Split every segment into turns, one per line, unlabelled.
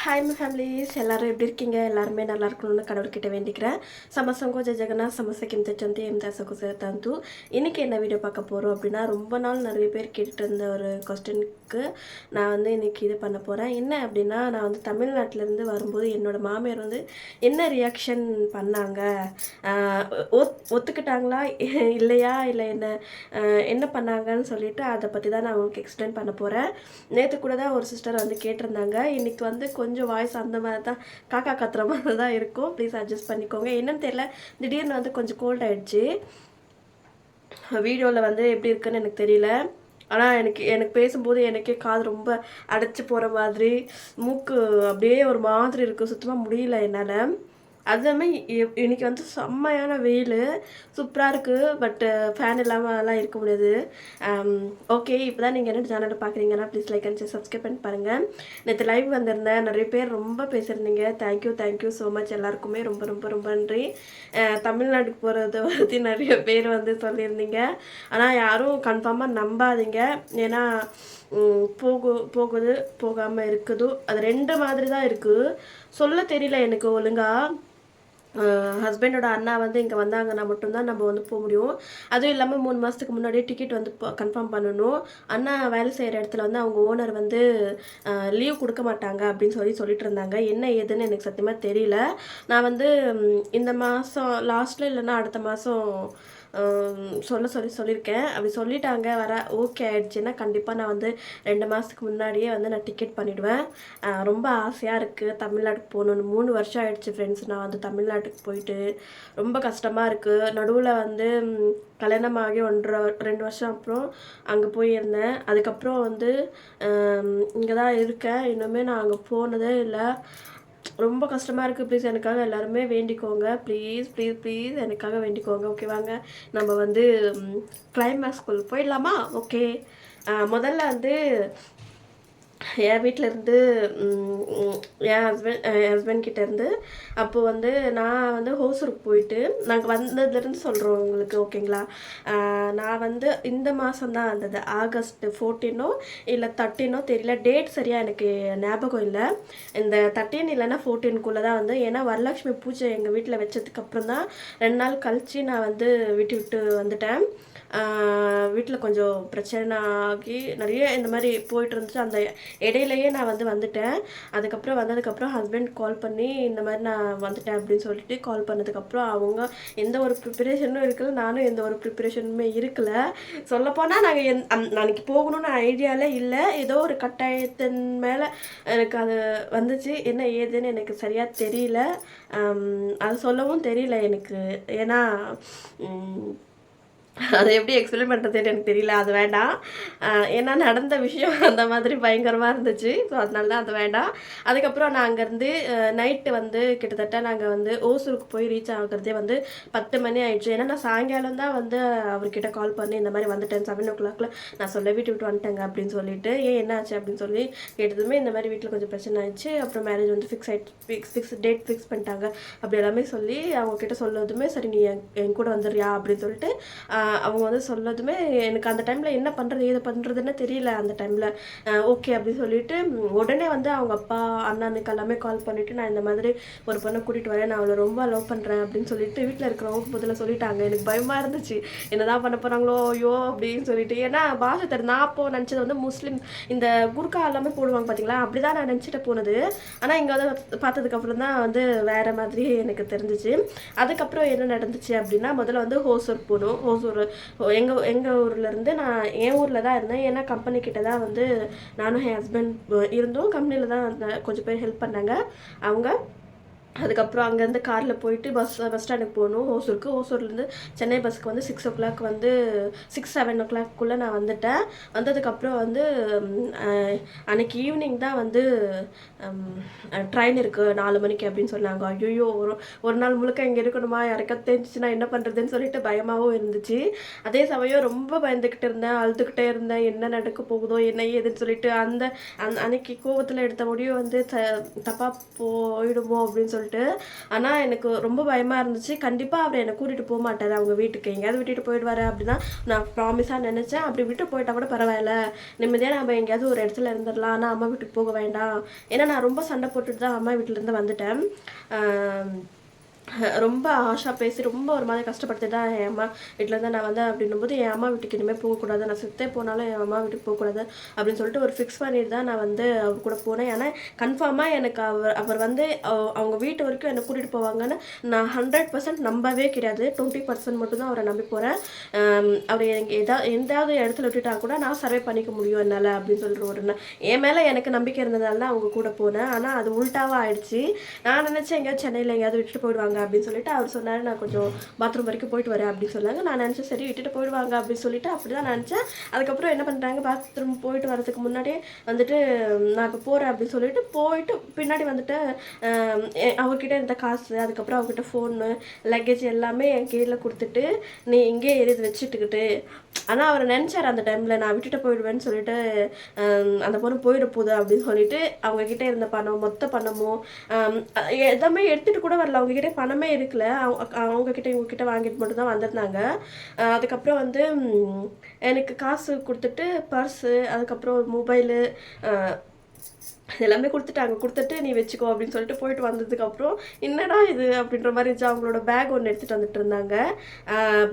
Hi my families, எல்லோரும் எப்படி இருக்கீங்க? எல்லாருமே நல்லா இருக்கணும்னு கடவுள்கிட்ட வேண்டிக்கிறேன். சமசங்கோ ஜெய் ஜெகநாத் சமசக்கிம் தெச்சந்தி எம் தாசகு சேத்தாந்து. இன்றைக்கி என்ன வீடியோ பார்க்க போகிறோம் அப்படின்னா, ரொம்ப நாள் நிறைய பேர் கேட்டுட்டு இருந்த ஒரு கொஸ்டினுக்கு நான் வந்து இன்றைக்கி இது பண்ண போகிறேன். என்ன அப்படின்னா, நான் வந்து தமிழ்நாட்டிலேருந்து வரும்போது என்னோடய மாமியார் வந்து என்ன ரியாக்ஷன் பண்ணாங்க, ஒத்துக்கிட்டாங்களா இல்லையா, இல்லை என்ன பண்ணாங்கன்னு சொல்லிட்டு அதை பற்றி தான் நான் உங்களுக்கு எக்ஸ்பிளைன் பண்ண போகிறேன். நேற்று கூட தான் ஒரு சிஸ்டர் வந்து கேட்டிருந்தாங்க. இன்றைக்கி வந்து கொஞ்சம் வாய்ஸ் அந்த மாதிரி தான் காக்கா கத்துற மாதிரி தான் இருக்கும். ப்ளீஸ் அட்ஜஸ்ட் பண்ணிக்கோங்க. என்னன்னு தெரியல, திடீர்னு வந்து கொஞ்சம் கோல்ட் ஆகிடுச்சு. வீடியோவில் வந்து எப்படி இருக்குன்னு எனக்கு தெரியல. ஆனால் எனக்கு பேசும்போது எனக்கே காது ரொம்ப அடைச்சி போகிற மாதிரி, மூக்கு அப்படியே ஒரு மாதிரி இருக்குது. சுத்தமாக முடியல என்னால். அதுவுமே இன்றைக்கி வந்து செம்மையான வெயில், சூப்பராக இருக்குது. பட்டு ஃபேன் இல்லாமலாம் இருக்க முடியாது. ஓகே, இப்போ தான் நீங்கள் என்ன சேனலை பார்க்குறீங்கன்னா ப்ளீஸ் லைக் அண்ட் சப்ஸ்கிரைப் பண்ணி பாருங்கள். நேற்று லைவ் வந்திருந்தேன், நிறைய பேர் ரொம்ப பேசியிருந்தீங்க. Thank you so much. எல்லாருக்குமே ரொம்ப ரொம்ப ரொம்ப நன்றி. தமிழ்நாட்டுக்கு போகிறத பற்றி நிறைய பேர் வந்து சொல்லியிருந்தீங்க. ஆனால் யாரும் கன்ஃபார்மாக நம்பாதீங்க. ஏன்னா போகுது போகாமல் இருக்குதோ, அது ரெண்டு மாதிரி தான் இருக்குது. சொல்ல தெரியல எனக்கு ஒழுங்காக. ஹஸ்பண்டோட அண்ணா வந்து இங்கே வந்தாங்கன்னா மட்டும்தான் நம்ம வந்து போக முடியும். அதுவும் இல்லாமல் 3 மாதத்துக்கு முன்னாடியே டிக்கெட் வந்து கன்ஃபார்ம் பண்ணணும். அண்ணா வேலை செய்கிற இடத்துல வந்து அவங்க ஓனர் வந்து லீவ் கொடுக்க மாட்டாங்க அப்படின்னு சொல்லிட்டு இருந்தாங்க. என்ன ஏதுன்னு எனக்கு சத்தியமாக தெரியல. நான் வந்து இந்த மாதம் லாஸ்ட்டில் இல்லைன்னா அடுத்த மாதம் சொல்லியிருக்கேன். அப்படி சொல்லிட்டாங்க வர ஓகே ஆகிடுச்சின்னா கண்டிப்பாக நான் வந்து 2 மாதத்துக்கு முன்னாடியே வந்து நான் டிக்கெட் பண்ணிவிடுவேன். ரொம்ப ஆசையாக இருக்குது தமிழ்நாட்டுக்கு போகணுன்னு. 3 வருஷம் ஆகிடுச்சு ஃப்ரெண்ட்ஸ், நான் வந்து தமிழ்நாட்டுக்கு போயிட்டு. ரொம்ப கஷ்டமாக இருக்குது. நடுவில் வந்து கல்யாணமாகி 2 வருஷம் அப்புறம் அங்கே போயிருந்தேன். அதுக்கப்புறம் வந்து இங்கே தான் இருக்கேன். இன்னுமே நான் அங்கே போனதே இல்லை. ரொம்ப கஷ்டமாக இருக்குது. ப்ளீஸ் எனக்காக எல்லாருமே வேண்டிக்கோங்க. ப்ளீஸ் எனக்காக வேண்டிக்கோங்க. ஓகே, வாங்க நம்ம வந்து கிளைமேக்ஸ்குள்ளே போயிடலாமா? ஓகே, முதல்ல வந்து என் வீட்டிலேருந்து என் ஹஸ்பண்ட் கிட்டேருந்து அப்போது வந்து நான் வந்து ஹோசூருக்கு போயிட்டு நாங்கள் வந்ததுலேருந்து சொல்கிறோம் உங்களுக்கு, ஓகேங்களா? நான் வந்து இந்த மாதம் தான் வந்தது. ஆகஸ்ட் 14 இல்லை 13 தெரியல, டேட் சரியாக எனக்கு ஞாபகம் இல்லை. இந்த 13 இல்லைன்னா 14 தான் வந்து. ஏன்னா வரலட்சுமி பூஜை எங்கள் வீட்டில் வச்சதுக்கப்புறம் தான் 2 நாள் கழித்து நான் வந்து விட்டு வந்துட்டேன். வீட்டில் கொஞ்சம் பிரச்சனை ஆகி நிறைய இந்த மாதிரி போயிட்டு இருந்துச்சு. அந்த இடையிலையே நான் வந்துட்டேன். அதுக்கப்புறம் வந்ததுக்கப்புறம் ஹஸ்பண்ட் கால் பண்ணி இந்த மாதிரி நான் வந்துட்டேன் அப்படின்னு சொல்லிட்டு கால் பண்ணதுக்கப்புறம் அவங்க எந்த ஒரு ப்ரிப்பரேஷனும் இருக்கல, நானும் எந்த ஒரு ப்ரிப்பரேஷனுமே இருக்கலை. சொல்லப்போனால் நாங்கள் அன்றைக்கி போகணுன்னு ஐடியாவில் இல்லை. ஏதோ ஒரு கட்டாயத்தின் மேலே எனக்கு அது வந்துச்சு. என்ன ஏதுன்னு எனக்கு சரியாக தெரியல. அது சொல்லவும் தெரியல எனக்கு. ஏன்னா அதை எப்படி எக்ஸ்பிளைன் பண்ணுறதுன்னு எனக்கு தெரியல. அது வேண்டாம். ஏன்னா நடந்த விஷயம் அந்த மாதிரி பயங்கரமாக இருந்துச்சு. ஸோ அதனால தான் அது வேண்டாம். அதுக்கப்புறம் நான் அங்கேருந்து நைட்டு வந்து கிட்டத்தட்ட நாங்கள் வந்து ஓசூருக்கு போய் ரீச் ஆகிறதே வந்து 10 மணி ஆயிடுச்சு. ஏன்னா நான் சாயங்காலம் தான் வந்து அவர்கிட்ட கால் பண்ணி இந்த மாதிரி வந்துட்டேன், 7 o'clock நான் சொல்ல விட்டு வந்துட்டேங்க அப்படின்னு சொல்லிட்டு. என்ன ஆச்சு அப்படின்னு சொல்லி கேட்டதுமே இந்த மாதிரி வீட்டில் கொஞ்சம் பிரச்சனை ஆயிடுச்சு. அப்புறம் மேரேஜ் வந்து டேட் ஃபிக்ஸ் பண்ணிட்டாங்க அப்படி எல்லாமே சொல்லி அவங்கக்கிட்ட சொல்லதுமே சரி நீ என் கூட வந்துடுறியா அப்படின்னு சொல்லிட்டு அவங்க வந்து சொல்லதுமே எனக்கு அந்த டைமில் என்ன பண்ணுறது ஏது பண்ணுறதுன்னு தெரியல. அந்த டைமில் ஓகே அப்படின்னு சொல்லிட்டு உடனே வந்து அவங்க அப்பா அண்ணனுக்கு எல்லாமே கால் பண்ணிவிட்டு நான் இந்த மாதிரி ஒரு பொண்ணை கூட்டிகிட்டு வரேன், நான் அவளை ரொம்ப லவ் பண்ணுறேன் அப்படின்னு சொல்லிட்டு வீட்டில் இருக்கிறவங்க முதல்ல சொல்லிட்டாங்க. எனக்கு பயமாக இருந்துச்சு, என்னதான் பண்ண போகிறாங்களோ ஐயோ அப்படின்னு சொல்லிட்டு. ஏன்னா பாஷை தெரியும். நான் அப்போது நினச்சது வந்து முஸ்லீம் இந்த குர்கா எல்லாமே போடுவாங்க பார்த்தீங்களா, அப்படி தான் நான் நினச்சிட்டு போனது. ஆனால் இங்கே வந்து பார்த்ததுக்கப்புறம் தான் வந்து வேறு மாதிரி எனக்கு தெரிஞ்சிச்சு. அதுக்கப்புறம் என்ன நடந்துச்சு அப்படின்னா, முதல்ல வந்து ஹோசூர் போகணும். ஹோசூர் எங்கள் ஊர்லேருந்து நான் என் ஊரில் தான் இருந்தேன். ஏன்னா கம்பெனிக்கிட்ட தான் வந்து நானும் என் ஹஸ்பண்ட் இருந்தோம். கம்பெனியில் தான் கொஞ்சம் பேர் ஹெல்ப் பண்ணாங்க அவங்க. அதுக்கப்புறம் அங்கேருந்து காரில் போயிட்டு பஸ் ஸ்டாண்டுக்கு போகணும் ஹோசூருக்கு. ஹோசூர்லேருந்து சென்னை பஸ்ஸுக்கு வந்து 6 o'clock வந்து 6-7 o'clock நான் வந்துட்டேன். வந்ததுக்கப்புறம் வந்து அன்றைக்கி ஈவினிங் தான் வந்து ட்ரெயின் இருக்குது 4 மணிக்கு அப்படின்னு சொன்னாங்க. ஐயோ, ஒரு நாள் முழுக்க இங்கே இருக்கணுமா, யாருக்கா தெரிஞ்சிச்சுன்னா என்ன பண்ணுறதுன்னு சொல்லிட்டு பயமாகவும் இருந்துச்சு. அதே சமயம் ரொம்ப பயந்துக்கிட்டு இருந்தேன், அழுதுகிட்டே இருந்தேன். என்ன நடக்க போகுதோ என்ன ஏதுன்னு சொல்லிட்டு. அன்னைக்கு கோவத்தில் எடுத்த முடியும் வந்து தப்பாக போயிடுமோ அப்படின்னு சொல்லிட்டு சொல்லிட்டு. ஆனால் எனக்கு ரொம்ப பயமாக இருந்துச்சு. கண்டிப்பாக அவர் என்னை கூட்டிகிட்டு போக மாட்டார் அவங்க வீட்டுக்கு, எங்கேயாவது விட்டுட்டு போயிடுவார் அப்படின்னா நான் ப்ராமிஸாக நினச்சேன். அப்படி விட்டு போயிட்டா கூட பரவாயில்ல, நிம்மதியாக நம்ம எங்கேயாவது ஒரு இடத்துல இருந்துடலாம், ஆனால் அம்மா வீட்டுக்கு போக வேண்டாம். ஏன்னா நான் ரொம்ப சண்டை போட்டுட்டு தான் அம்மா வீட்டிலேருந்து வந்துட்டேன். ரொம்ப ஆஷா பேசி ரொம்ப ஒரு மாதிரி கஷ்டப்படுத்தி தான் என் அம்மா வீட்டிலேருந்து நான் வந்தேன். அப்படின்னும்போது என் அம்மா வீட்டுக்கு இனிமேல் போகக்கூடாது, நான் செத்தே போனாலும் என் அம்மா வீட்டுக்கு போகக்கூடாது அப்படின்னு சொல்லிட்டு ஒரு ஃபிக்ஸ் பண்ணிட்டு தான் நான் வந்து அவர் கூட போனேன். ஏன்னா கன்ஃபார்மாக எனக்கு அவர் வந்து அவங்க வீட்டு வரைக்கும் என்னை கூட்டிகிட்டு போவாங்கன்னு நான் 100% நம்பவே கிடையாது. 20% மட்டும்தான் அவரை நம்பி போகிறேன். அவர் எனக்கு எந்தாவது இடத்துல விட்டுட்டா கூட நான் சர்வே பண்ணிக்க முடியும் என்னால் அப்படின்னு சொல்லிட்டு ஒரு என் மேலே எனக்கு நம்பிக்கை இருந்ததால தான் அவங்க கூட போனேன். ஆனால் அது உள்டாவாக ஆயிடுச்சு. நான் நினச்சேன் எங்கேயாவது சென்னையில் எங்கேயாவது விட்டுட்டு போயிடுவாங்க அப்படின்னு சொல்லிட்டு அவர் சொன்னார், நான் கொஞ்சம் பாத்ரூம் வரைக்கும் போயிட்டு வரேன் அப்படின்னு சொன்னாங்க. நான் நினச்சேன் சரி விட்டுட்டு போயிடுவாங்க அப்படின்னு சொல்லிட்டு அப்படி தான் நினச்சேன். அதுக்கப்புறம் என்ன பண்ணுறாங்க, பாத்ரூம் போயிட்டு வரதுக்கு முன்னாடியே வந்துட்டு நான் இப்போ போகிறேன் அப்படின்னு சொல்லிட்டு போயிட்டு பின்னாடி வந்துட்டு அவர்கிட்ட இருந்த காசு, அதுக்கப்புறம் அவர்கிட்ட ஃபோனு, லக்கேஜ் எல்லாமே என் கீழே கொடுத்துட்டு நீ இங்கே எரிது வச்சுட்டுக்கிட்டு. ஆனால் அவர் நினச்சார் அந்த டைமில் நான் விட்டுட்டு போயிடுவேன்னு சொல்லிட்டு, அந்த பொண்ணு போயிட போகுது அப்படின்னு சொல்லிட்டு அவங்கக்கிட்ட இருந்த பணம், மொத்த பணமும் எதுவுமே எடுத்துகிட்டு கூட வரல. அவங்கக்கிட்ட பணமே இருக்குல்ல, அவங்கக்கிட்ட இவங்கக்கிட்ட வாங்கிட்டு மட்டும் தான் வந்திருந்தாங்க. அதுக்கப்புறம் வந்து எனக்கு காசு கொடுத்துட்டு பர்ஸு, அதுக்கப்புறம் மொபைலு எல்லாமே கொடுத்துட்டு நீ வச்சுக்கோ அப்படின்னு சொல்லிட்டு போயிட்டு வந்ததுக்கப்புறம் என்னடா இது அப்படின்ற மாதிரி இருந்துச்சு. அவங்களோட பேக் ஒன்று எடுத்துகிட்டு வந்துட்டு இருந்தாங்க.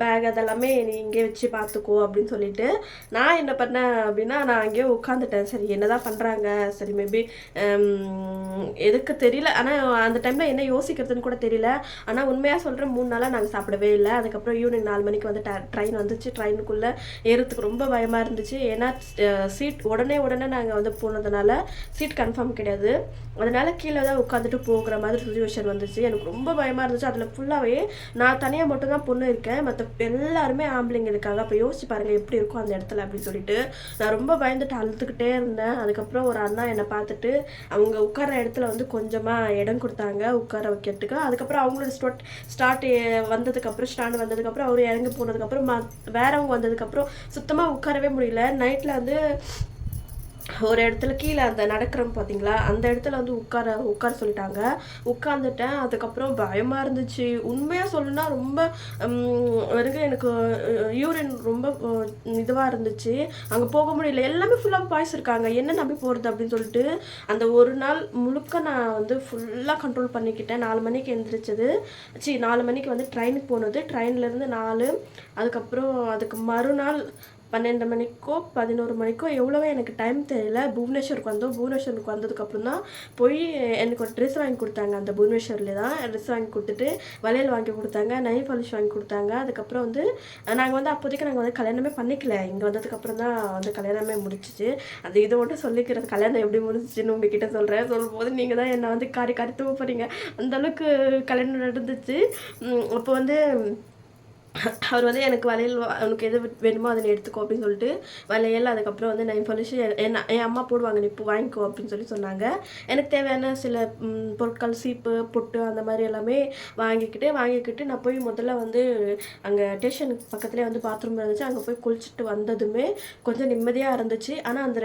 பேக் அதெல்லாமே நீ இங்கே வச்சு பார்த்துக்கோ அப்படின்னு சொல்லிட்டு நான் என்ன பண்ணேன் அப்படின்னா, நான் அங்கேயே உட்காந்துட்டேன். சரி என்னதான் பண்ணுறாங்க, சரி மேபி எதுக்கு தெரியல. ஆனால் அந்த டைமில் என்ன யோசிக்கிறதுன்னு கூட தெரியல. ஆனால் உண்மையாக சொல்கிறேன் 3 நாளாக நாங்கள் சாப்பிடவே இல்லை. அதுக்கப்புறம் ஈவினிங் 4 மணிக்கு வந்து ட்ரெயின் வந்துச்சு. ட்ரெயினுக்குள்ளே ஏறத்துக்கு ரொம்ப பயமாக இருந்துச்சு. ஏன்னா சீட் உடனே நாங்கள் வந்து போனதுனால சீட் கன்ஃபார்ம் கிடையாது. அதனால கீழே தான் உட்காந்துட்டு போகிற மாதிரி சுச்சுவேஷன் வந்துச்சு. எனக்கு ரொம்ப பயமாக இருந்துச்சு. அதில் ஃபுல்லாகவே நான் தனியாக மட்டும்தான் பொண்ணு இருக்கேன், மற்ற எல்லாருமே ஆம்பளைங்க இருக்காங்க. அப்போ யோசிச்சு பாருங்கள் எப்படி இருக்கும் அந்த இடத்துல அப்படின்னு சொல்லிட்டு நான் ரொம்ப பயந்துட்டு அழுதுகிட்டே இருந்தேன். அதுக்கப்புறம் ஒரு அண்ணா என்னை பார்த்துட்டு அவங்க உட்கார இடத்துல வந்து கொஞ்சமாக இடம் கொடுத்தாங்க உட்கார வைக்கிறதுக்கு. அதுக்கப்புறம் அவங்களோட ஸ்டாண்ட் வந்ததுக்கப்புறம் அவர் இறங்கி போனதுக்கப்புறம் வேறவங்க வந்ததுக்கப்புறம் சுத்தமாக உட்காரவே முடியல. நைட்டில் வந்து ஒரு இடத்துல கீழே அந்த நடக்கிறோம் பார்த்தீங்களா, அந்த இடத்துல வந்து உட்கார சொல்லிட்டாங்க. உட்காந்துட்டேன். அதுக்கப்புறம் பயமாக இருந்துச்சு. உண்மையாக சொல்லணும்னா ரொம்ப எனக்கு யூரின் ரொம்ப இதுவாக இருந்துச்சு. அங்கே போக முடியல. எல்லாமே ஃபுல்லாக பாய்ஸ் இருக்காங்க, என்ன நம்பி போகிறது அப்படின்னு சொல்லிட்டு அந்த ஒரு நாள் முழுக்க நான் வந்து ஃபுல்லாக கண்ட்ரோல் பண்ணிக்கிட்டேன். 4 மணிக்கு எழுந்திரிச்சது, 4 மணிக்கு வந்து ட்ரெயினுக்கு போனது. ட்ரெயின்லேருந்து 4, அதுக்கப்புறம் அதுக்கு மறுநாள் 12 மணிக்கோ 11 மணிக்கோ எவ்வளவோ எனக்கு டைம் தெரியல. புவனேஸ்வருக்கு வந்ததுக்கப்புறம் தான் போய் எனக்கு ஒரு ட்ரெஸ் வாங்கி கொடுத்தாங்க. அந்த புவனேஸ்வரில் தான் ட்ரெஸ் வாங்கி கொடுத்துட்டு வளையல் வாங்கி கொடுத்தாங்க, நெயில் பாலிஷ் வாங்கி கொடுத்தாங்க. அதுக்கப்புறம் வந்து நாங்கள் வந்து அப்போதைக்கு நாங்கள் வந்து கல்யாணமே பண்ணிக்கல. இங்கே வந்ததுக்கப்புறம் தான் வந்து கல்யாணமே முடிச்சிச்சு. அது இதை மட்டும் சொல்லிக்கிறது, கல்யாணம் எப்படி முடிச்சிச்சுன்னு உங்ககிட்ட சொல்லும்போது நீங்கள் தான் என்னை வந்து காரி தூவ போகிறீங்க. அந்தளவுக்கு கல்யாணம் நடந்துச்சு. அப்போ வந்து அவர் வந்து எனக்கு வளையல் உனக்கு எது வேணுமோ அதை எடுத்துக்கோ அப்படின்னு சொல்லிட்டு வளையல், அதுக்கப்புறம் வந்து நெயில் பாலிஷ் என் அம்மா போடுவாங்க, நீ இப்போ வாங்கிக்கோ அப்படின்னு சொன்னாங்க. எனக்கு தேவையான சில பொருட்கள், சீப்பு, பொட்டு அந்த மாதிரி எல்லாமே வாங்கிக்கிட்டு நான் போய் முதல்ல வந்து அங்கே ஸ்டேஷனுக்கு பக்கத்துலேயே வந்து பாத்ரூம் இருந்துச்சு. அங்கே போய் குளிச்சுட்டு வந்ததுமே கொஞ்சம் நிம்மதியாக இருந்துச்சு. ஆனால் அந்த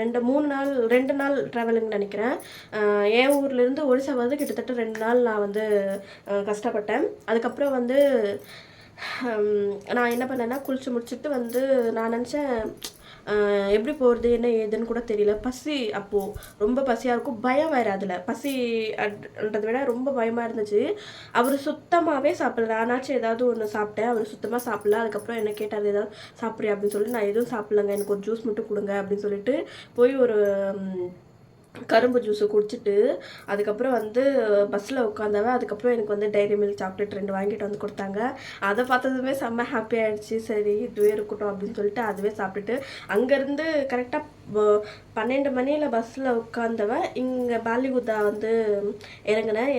2 நாள் ட்ராவலிங்னு நினைக்கிறேன். என் ஊர்லேருந்து ஒரிசா வந்து கிட்டத்தட்ட 2 நாள் நான் வந்து கஷ்டப்பட்டேன். அதுக்கப்புறம் வந்து நான் என்ன பண்ணேன்னா குளிச்சு முடிச்சுட்டு வந்து நான் நினச்சேன் எப்படி போகிறது என்ன ஏதுன்னு கூட தெரியல. பசி அப்போது ரொம்ப பசியாக இருக்கும், பயம் வேறு. அதில் பசின்றதை விட ரொம்ப பயமாக இருந்துச்சு. அவர் சுத்தமாகவே சாப்பிடல. நானாச்சும் ஏதாவது ஒன்று சாப்பிட்டேன், அவர் சுத்தமாக சாப்பிடல. அதுக்கப்புறம் என்ன கேட்டார் ஏதாவது சாப்பிட்றியா அப்படின்னு சொல்லி, நான் எதுவும் சாப்பிட்லங்க, எனக்கு ஒரு ஜூஸ் மட்டும் கொடுங்க அப்படின்னு சொல்லிட்டு போய் ஒரு கரும்பு ஜூஸை குடிச்சிட்டு அதுக்கப்புறம் வந்து பஸ்ஸில் உட்காந்தவன். அதுக்கப்புறம் எனக்கு வந்து டைரி மில்க் சாக்லேட் 2 வாங்கிட்டு வந்து கொடுத்தாங்க. அதை பார்த்ததுமே செம்ம ஹாப்பி ஆகிடுச்சு. சரி இதுவே இருக்கட்டும் அப்படின்னு சொல்லிட்டு அதுவே சாப்பிட்டுட்டு அங்கேருந்து கரெக்டாக 12 மணியில் பஸ்ஸில் உட்காந்தவன் இங்கே பாலிவுட்டா வந்து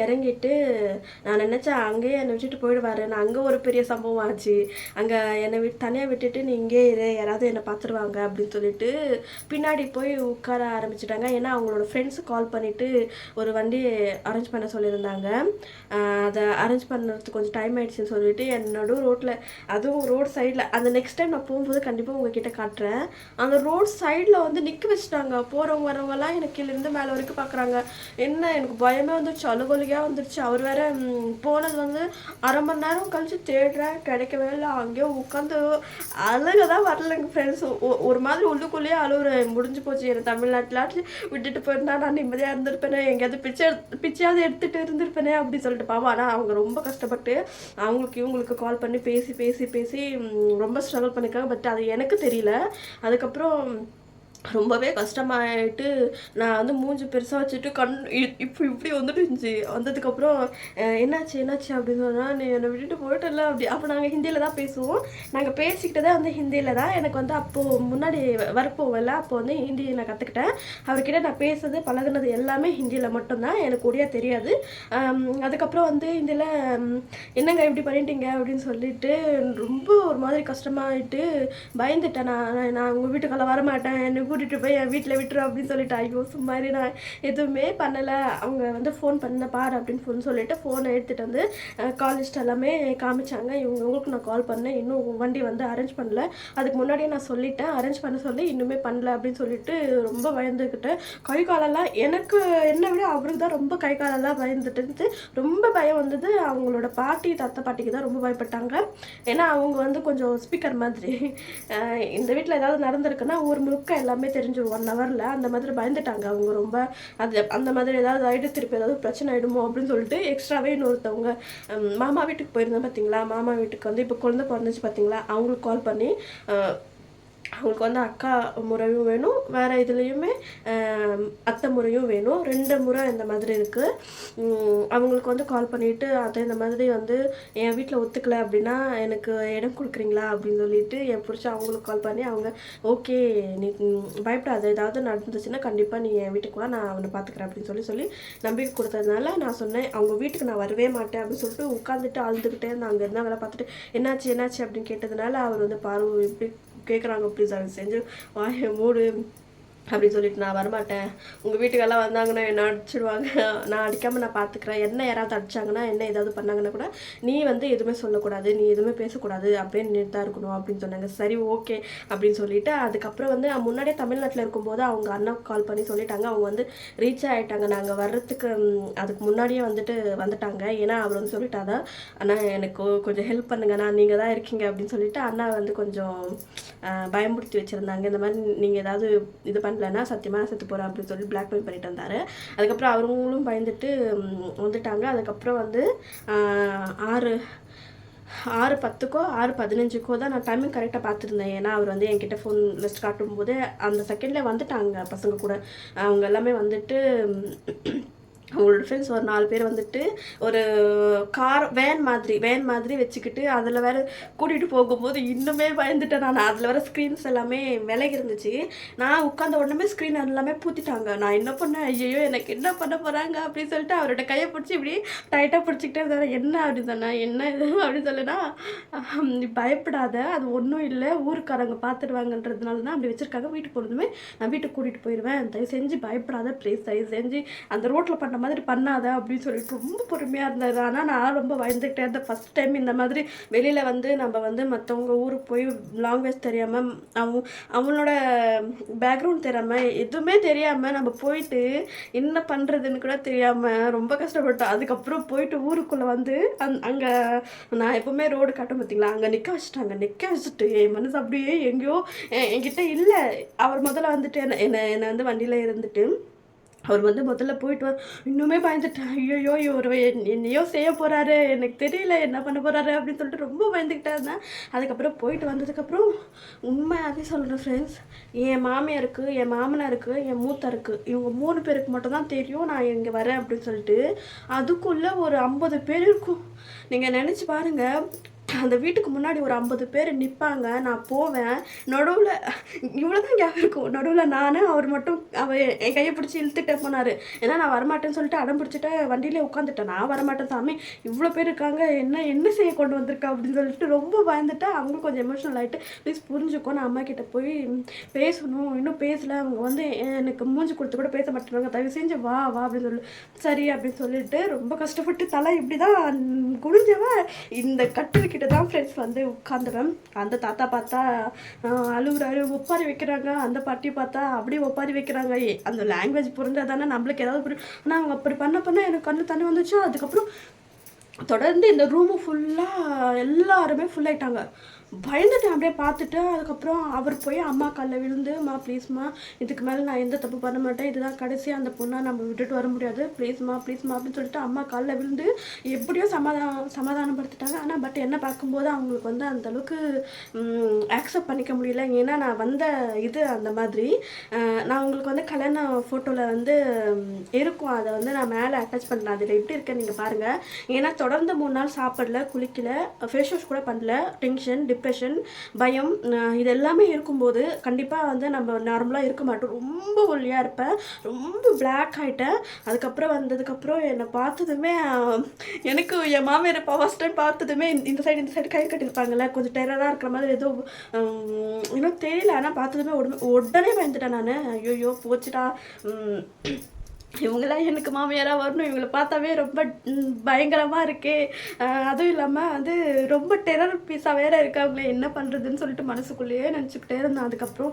இறங்கிட்டு நான் நினச்சேன் அங்கேயே என்னை விட்டுட்டு போயிடுவார். நான் அங்கே ஒரு பெரிய சம்பவம் ஆச்சு. அங்கே என்னை தனியாக விட்டுட்டு நீ இங்கே யாராவது என்னை பார்த்துருவாங்க அப்படின்னு சொல்லிட்டு பின்னாடி போய் உட்கார ஆரம்பிச்சிட்டாங்க. ஏன்னா அவங்களோட ஃப்ரெண்ட்ஸு கால் பண்ணிவிட்டு ஒரு வண்டி அரேஞ்ச் பண்ண சொல்லியிருந்தாங்க. அதை அரேஞ்ச் பண்ணுறதுக்கு கொஞ்சம் டைம் ஆகிடுச்சின்னு சொல்லிட்டு என்னோட ரோட்டில், அதுவும் ரோட் சைடில், அந்த நெக்ஸ்ட் டைம் நான் போகும்போது கண்டிப்பாக உங்ககிட்ட காட்டுறேன். அந்த ரோட் சைடில் வந்து வந்து நிற்க வச்சுட்டாங்க. போகிறவங்க வரவங்கலாம் எனக்கு கீழேருந்து மேலே வரைக்கும் பார்க்குறாங்க. என்ன எனக்கு பயமே வந்துருச்சு, அழுகொலியாக வந்துருச்சு. அவர் வேற போனது வந்து அரை மணி நேரம் கழிச்சு தேடுறேன், கிடைக்கவே இல்லை. அங்கேயும் உட்காந்து அழுக தான் வரலைங்க ஃப்ரெண்ட்ஸ். ஒரு மாதிரி உள்ளுக்குள்ளேயே அழுகுறேன். முடிஞ்சு போச்சு, எனக்கு தமிழ்நாட்டில் விட்டுட்டு போயிருந்தா நான் நிம்மதியாக இருந்திருப்பேனே, எங்கேயாவது பிச்சையாவது எடுத்துகிட்டு இருந்திருப்பேனே அப்படின்னு சொல்லிட்டு பாவம். ஆனால் அவங்க ரொம்ப கஷ்டப்பட்டு அவங்களுக்கு இவங்களுக்கு கால் பண்ணி பேசி பேசி பேசி ரொம்ப ஸ்ட்ரகிள் பண்ணியிருக்காங்க. பட் அது எனக்கு தெரியல. அதுக்கப்புறம் ரொம்பவே கஷ்டமாயிட்டு நான் வந்து மூஞ்சி பெருசாக வச்சுட்டு இப்படி வந்துட்டு இருந்துச்சு. வந்ததுக்கப்புறம் என்னாச்சு அப்படின்னு சொன்னால், நீ என்னை விட்டுட்டு போயிட்டல அப்படி. அப்போ நாங்கள் ஹிந்தியில் தான் பேசுவோம். நாங்கள் பேசிக்கிட்டதே வந்து ஹிந்தியில் தான். எனக்கு வந்து அப்போது முன்னாடி வரப்போவல அப்போ வந்து ஹிந்தி நான் கற்றுக்கிட்டேன். அவர்கிட்ட நான் பேசுறது பழகுனது எல்லாமே ஹிந்தியில் மட்டும்தான், எனக்கு ஒடியா தெரியாது. அதுக்கப்புறம் வந்து ஹிந்தியில் என்னங்க இப்படி பண்ணிட்டீங்க அப்படின்னு சொல்லிட்டு ரொம்ப ஒரு மாதிரி கஷ்டமாயிட்டு பயந்துட்டேன். நான் உங்கள் வீட்டுக்கெல்லாம் வரமாட்டேன், என்னை கூட்டிகிட்டு போய் என் வீட்டில் விட்டுரு அப்படின்னு சொல்லிட்டு. ஐயோ சும்மாரி நான் எதுவுமே பண்ணலை. அவங்க வந்து ஃபோன் பண்ண பாரு அப்படின்னு சொல்லிட்டு ஃபோனை எடுத்துகிட்டு வந்து கால் லிஸ்ட் எல்லாமே காமிச்சாங்க. உங்களுக்கு நான் கால் பண்ணேன், இன்னும் வண்டி வந்து அரேஞ்ச் பண்ணல, அதுக்கு முன்னாடியே நான் சொல்லிட்டேன் அரேஞ்ச் பண்ண சொல்லி, இன்னுமே பண்ணல அப்படின்னு சொல்லிட்டு ரொம்ப பயந்துக்கிட்டேன். கை காலெல்லாம் எனக்கு என்னை விட அவருக்கு தான் ரொம்ப கை காலெல்லாம் பயந்துட்டு இருந்து ரொம்ப பயம் வந்தது. அவங்களோட பாட்டி தாத்தா பாட்டிக்கு தான் ரொம்ப பயப்பட்டாங்க. ஏன்னா அவங்க வந்து கொஞ்சம் ஸ்பீக்கர் மாதிரி. இந்த வீட்டில் ஏதாவது நடந்திருக்குன்னா ஊர் முழுக்க எல்லாமே தெரிஞ்சிடும் 1 ஹவரில். அந்த மாதிரி பயந்துட்டாங்க அவங்க ரொம்ப. அந்த மாதிரி ஏதாவது ஆகிட்டு திருப்பி ஏதாவது பிரச்சனை ஆகிடுமோ அப்படின்னு சொல்லிட்டு எக்ஸ்ட்ராவே இன்னொருத்தவங்க மாமா வீட்டுக்கு போயிருந்தேன் பார்த்தீங்களா, மாமா வீட்டுக்கு வந்து இப்போ குழந்தை பிறந்துச்சு பார்த்தீங்களா, அவங்களுக்கு கால் பண்ணி அவங்களுக்கு வந்து அக்கா முறையும் வேணும், வேறு இதுலேயுமே அத்தை முறையும் வேணும், 2 முறை இந்த மாதிரி இருக்குது. அவங்களுக்கு வந்து கால் பண்ணிவிட்டு அதை இந்த மாதிரி வந்து என் வீட்டில் ஒத்துக்கலை அப்படின்னா எனக்கு இடம் கொடுக்குறீங்களா அப்படின்னு சொல்லிட்டு என் புருஷன் அவங்களுக்கு கால் பண்ணி அவங்க ஓகே நீ பயப்படாத, ஏதாவது நடந்துச்சுன்னா கண்டிப்பாக நீ என் வீட்டுக்கு வா, நான் அவனை பார்த்துக்கிறேன் அப்படின்னு சொல்லி நம்பிக்கை கொடுத்ததுனால நான் சொன்னேன் அவங்க வீட்டுக்கு நான் வரவே மாட்டேன் அப்படின்னு சொல்லிட்டு உட்காந்துட்டு அழுதுகிட்டே நான் அங்கே இருந்தால் வேலை பார்த்துட்டு என்னாச்சு அப்படின்னு கேட்டதுனால அவர் வந்து பாரு இப்படி கேட்குறாங்க, ப்ளீஸ் அதை செஞ்சு வாய மூடு அப்படின்னு சொல்லிட்டு நான் வரமாட்டேன், உங்கள் வீட்டுக்கெல்லாம் வந்தாங்கன்னா என்ன அடிச்சிடுவாங்க, நான் அடிக்காமல் நான் பார்த்துக்கிறேன், என்ன யாராவது அடிச்சாங்கன்னா என்ன ஏதாவது பண்ணாங்கன்னா கூட நீ வந்து எதுவுமே சொல்லக்கூடாது, நீ எதுவுமே பேசக்கூடாது அப்படின்னு தான் இருக்கணும் அப்படின்னு சொன்னாங்க. சரி ஓகே அப்படின்னு சொல்லிட்டு அதுக்கப்புறம் வந்து முன்னாடியே தமிழ்நாட்டில் இருக்கும்போது அவங்க அண்ணாவுக்கு கால் பண்ணி சொல்லிட்டாங்க. அவங்க வந்து ரீச் ஆகிட்டாங்க, நாங்கள் வர்றதுக்கு அதுக்கு முன்னாடியே வந்துட்டாங்க. ஏன்னா அவர் வந்து சொல்லிட்டாதான் அண்ணா எனக்கு கொஞ்சம் ஹெல்ப் பண்ணுங்கண்ணா, நீங்கள் தான் இருக்கீங்க அப்படின்னு சொல்லிட்டு அண்ணா வந்து கொஞ்சம் பயமுறுத்தி வச்சுருந்தாங்க. இந்த மாதிரி நீங்கள் ஏதாவது இது பண்ணலன்னா சத்தியமாக செத்து போகிறேன் அப்படின்னு சொல்லி பிளாக்மெயில் பண்ணிட்டு வந்தார். அதுக்கப்புறம் அவங்களும் பயந்துட்டு வந்துட்டாங்க. அதுக்கப்புறம் வந்து 6:10க்கோ 6:15க்கோ தான் நான் டைமிங் கரெக்டாக பார்த்துருந்தேன். ஏன்னா அவர் வந்து என்கிட்ட ஃபோன் லிஸ்ட் காட்டும்போது அந்த செகண்டில் வந்துட்டாங்க பசங்க கூட. அவங்க எல்லாமே வந்துட்டு அவங்களோட ஃப்ரெண்ட்ஸ் ஒரு 4 பேர் வந்துட்டு ஒரு வேன் மாதிரி வச்சுக்கிட்டு அதில் வேறு கூட்டிகிட்டு போகும்போது இன்னுமே பயந்துட்டேன் நான். அதில் வேறு ஸ்க்ரீன்ஸ் எல்லாமே விலகி இருந்துச்சு. நான் உட்காந்த உடனே ஸ்க்ரீன் எல்லாமே பூத்திட்டாங்க. நான் என்ன பண்ணேன், ஐயோ எனக்கு என்ன பண்ண போகிறாங்க அப்படின்னு சொல்லிட்டு அவரோட கையை பிடிச்சி இப்படி டைட்டாக பிடிச்சிக்கிட்டே இருந்தாரு. என்ன அப்படின்னு சொன்னேன், என்ன இது அப்படின்னு சொல்லினா, பயப்படாத அது ஒன்றும் இல்லை, ஊருக்காரங்க பார்த்துடுவாங்கன்றதுனால தான் அப்படி வச்சுருக்காங்க, வீட்டுக்கு போனதுமே நான் வீட்டுக்கு கூட்டிகிட்டு போயிடுவேன், தயவு செஞ்சு பயப்படாத ப்ளீஸ், தயவு செஞ்சு அந்த ரோட்டில் பண்ண மாதிரி பண்ணாத அப்படின்னு சொல்லிட்டு ரொம்ப பொறுமையாக இருந்தார். ஆனால் நான் ரொம்ப பயந்துக்கிட்டே இருந்தேன். ஃபஸ்ட் டைம் இந்த மாதிரி வெளியில் வந்து நம்ம வந்து மற்றவங்க ஊருக்கு போய் லாங்குவேஜ் தெரியாமல் அவனோட பேக்ரவுண்ட் தெரியாமல் எதுவுமே தெரியாமல் நம்ம போயிட்டு என்ன பண்ணுறதுன்னு கூட தெரியாமல் ரொம்ப கஷ்டப்பட்டோம். அதுக்கப்புறம் போயிட்டு ஊருக்குள்ளே வந்து அங்கே நான் எப்போவுமே ரோடு காட்டும் பார்த்தீங்களா, அங்கே நிற்க வச்சுட்டு என் மனசு அப்படியே எங்கேயோ என்கிட்ட இல்லை. அவர் முதல்ல வந்துட்டு என்னை வந்து வண்டியில் இருந்துட்டு அவர் வந்து முதல்ல போயிட்டு இன்னுமே பயந்துட்டேன். ஐயோ இவர் என்னையோ செய்ய போகிறாரு, எனக்கு தெரியல என்ன பண்ண போகிறாரு அப்படின்னு சொல்லிட்டு ரொம்ப பயந்துக்கிட்டே இருந்தேன். அதுக்கப்புறம் போயிட்டு வந்ததுக்கப்புறம் உண்மையாகவே சொல்கிறேன் ஃப்ரெண்ட்ஸ், என் மாமியாருக்கு, என் மாமனாருக்கு, என் மூத்தாருக்கு, இவங்க 3 பேருக்கு மட்டும்தான் தெரியும் நான் இங்கே வரேன் அப்படின்னு சொல்லிட்டு. அதுக்குள்ளே ஒரு 50 பேர் இருக்கும். நீங்கள் நினச்சி பாருங்கள், அந்த வீட்டுக்கு முன்னாடி ஒரு 50 பேர் நிற்பாங்க. நான் போவேன், நடுவில் இவ்வளோதான் ஞாபகம் இருக்கும், நடுவில் நான் அவர் மட்டும் என் கையை பிடிச்சி இழுத்துட்டே போனார். ஏன்னா நான் வரமாட்டேன்னு சொல்லிட்டு அடம் பிடிச்சிட்டு வண்டியிலே உட்காந்துட்டேன். நான் வரமாட்டேன் சாமி, இவ்வளோ பேர் இருக்காங்க, என்ன செய்ய கொண்டு வந்திருக்கா அப்படின்னு சொல்லிட்டு ரொம்ப பயந்துட்டேன். அவங்க கொஞ்சம் எமோஷனல் ஆகிட்டு ப்ளீஸ் புரிஞ்சுக்கோ, நான் அம்மா கிட்டே போய் பேசணும், இன்னும் பேசலை, அவங்க வந்து எனக்கு மூஞ்சி கொடுத்து கூட பேச மாட்டேறாங்க, தயவு செஞ்சு வா அப்படின்னு சொல்லி சரி அப்படின்னு சொல்லிட்டு ரொம்ப கஷ்டப்பட்டு தலை இப்படி தான் குடிஞ்சவன் இந்த கட்டுருக்கு கிட்ட தான் ஃப்ரெண்ட்ஸ் வந்து உட்காந்துவேன். அந்த தாத்தா பார்த்தா அழுகுறாரு, ஒப்பாரி வைக்கிறாங்க. அந்த பாட்டி பார்த்தா அப்படியே ஒப்பாரி வைக்கிறாங்க. அந்த லாங்குவேஜ் புரிஞ்சால் தானே நம்மளுக்கு ஏதாவது புரியும். ஆனால் அவங்க அப்படி பண்ண எனக்கு கண்ணு தண்ணி வந்துச்சு. அதுக்கப்புறம் தொடர்ந்து இந்த ரூமு ஃபுல்லாக எல்லாருமே ஃபுல் ஆயிட்டாங்க. பயந்துட்டேன் அப்படியே பார்த்துட்டு. அதுக்கப்புறம் அவர் போய் அம்மா காலில் விழுந்து, அம்மா ப்ளீஸ்மா, இதுக்கு மேலே நான் எந்த தப்பு பண்ண மாட்டேன், இதுதான் கடைசி, அந்த பொண்ணை நம்ம விட்டுட்டு வர முடியாது, ப்ளீஸ்மா அப்படின்னு சொல்லிட்டு அம்மா காலில் விழுந்து எப்படியோ சமாதானப்படுத்திட்டாங்க. ஆனால் பட் என்ன பார்க்கும்போது அவங்களுக்கு வந்து அந்தளவுக்கு ஆக்செப்ட் பண்ணிக்க முடியல. ஏன்னா நான் வந்த இது அந்த மாதிரி. நான் உங்களுக்கு வந்து கல்யாண ஃபோட்டோவில் வந்து இருக்கும், அதை வந்து நான் மேலே அட்டாச் பண்ணுறேன். அதில் எப்படி இருக்கேன் நீங்கள் பாருங்கள். ஏன்னா தொடர்ந்து 3 நாள் சாப்பிடல, குளிக்கல, ஃபேஸ் வாஷ் கூட பண்ணல. டென்ஷன், டிப்ரெஷன், பயம், இது எல்லாமே இருக்கும்போது கண்டிப்பாக வந்து நம்ம நார்மலாக இருக்க மாட்டோம். ரொம்ப ஒல்லியாக இருப்பேன், ரொம்ப பிளாக் ஆகிட்டேன். அதுக்கப்புறம் வந்ததுக்கப்புறம் என்னை பார்த்ததுமே எனக்கு என் மாமியார் இப்போ ஃபஸ்ட் டைம் பார்த்ததுமே இந்த சைடு கை கட்டியிருப்பாங்கல்ல, கொஞ்சம் டெரராக இருக்கிற மாதிரி ஏதோ இன்னும் தெரியல. ஆனால் பார்த்ததுமே உடனே பயந்துட்டேன் நான். ஐயோ போச்சுடா, இவங்களாம் எனக்கு மாமியாராக வரணும், இவங்களை பார்த்தாவே ரொம்ப பயங்கரமாக இருக்கே, அதுவும் இல்லாமல் வந்து ரொம்ப டெரர் பீஸாக வேறு இருக்காங்களே, என்ன பண்ணுறதுன்னு சொல்லிட்டு மனசுக்குள்ளேயே நினச்சிக்கிட்டே இருந்தேன். அதுக்கப்புறம்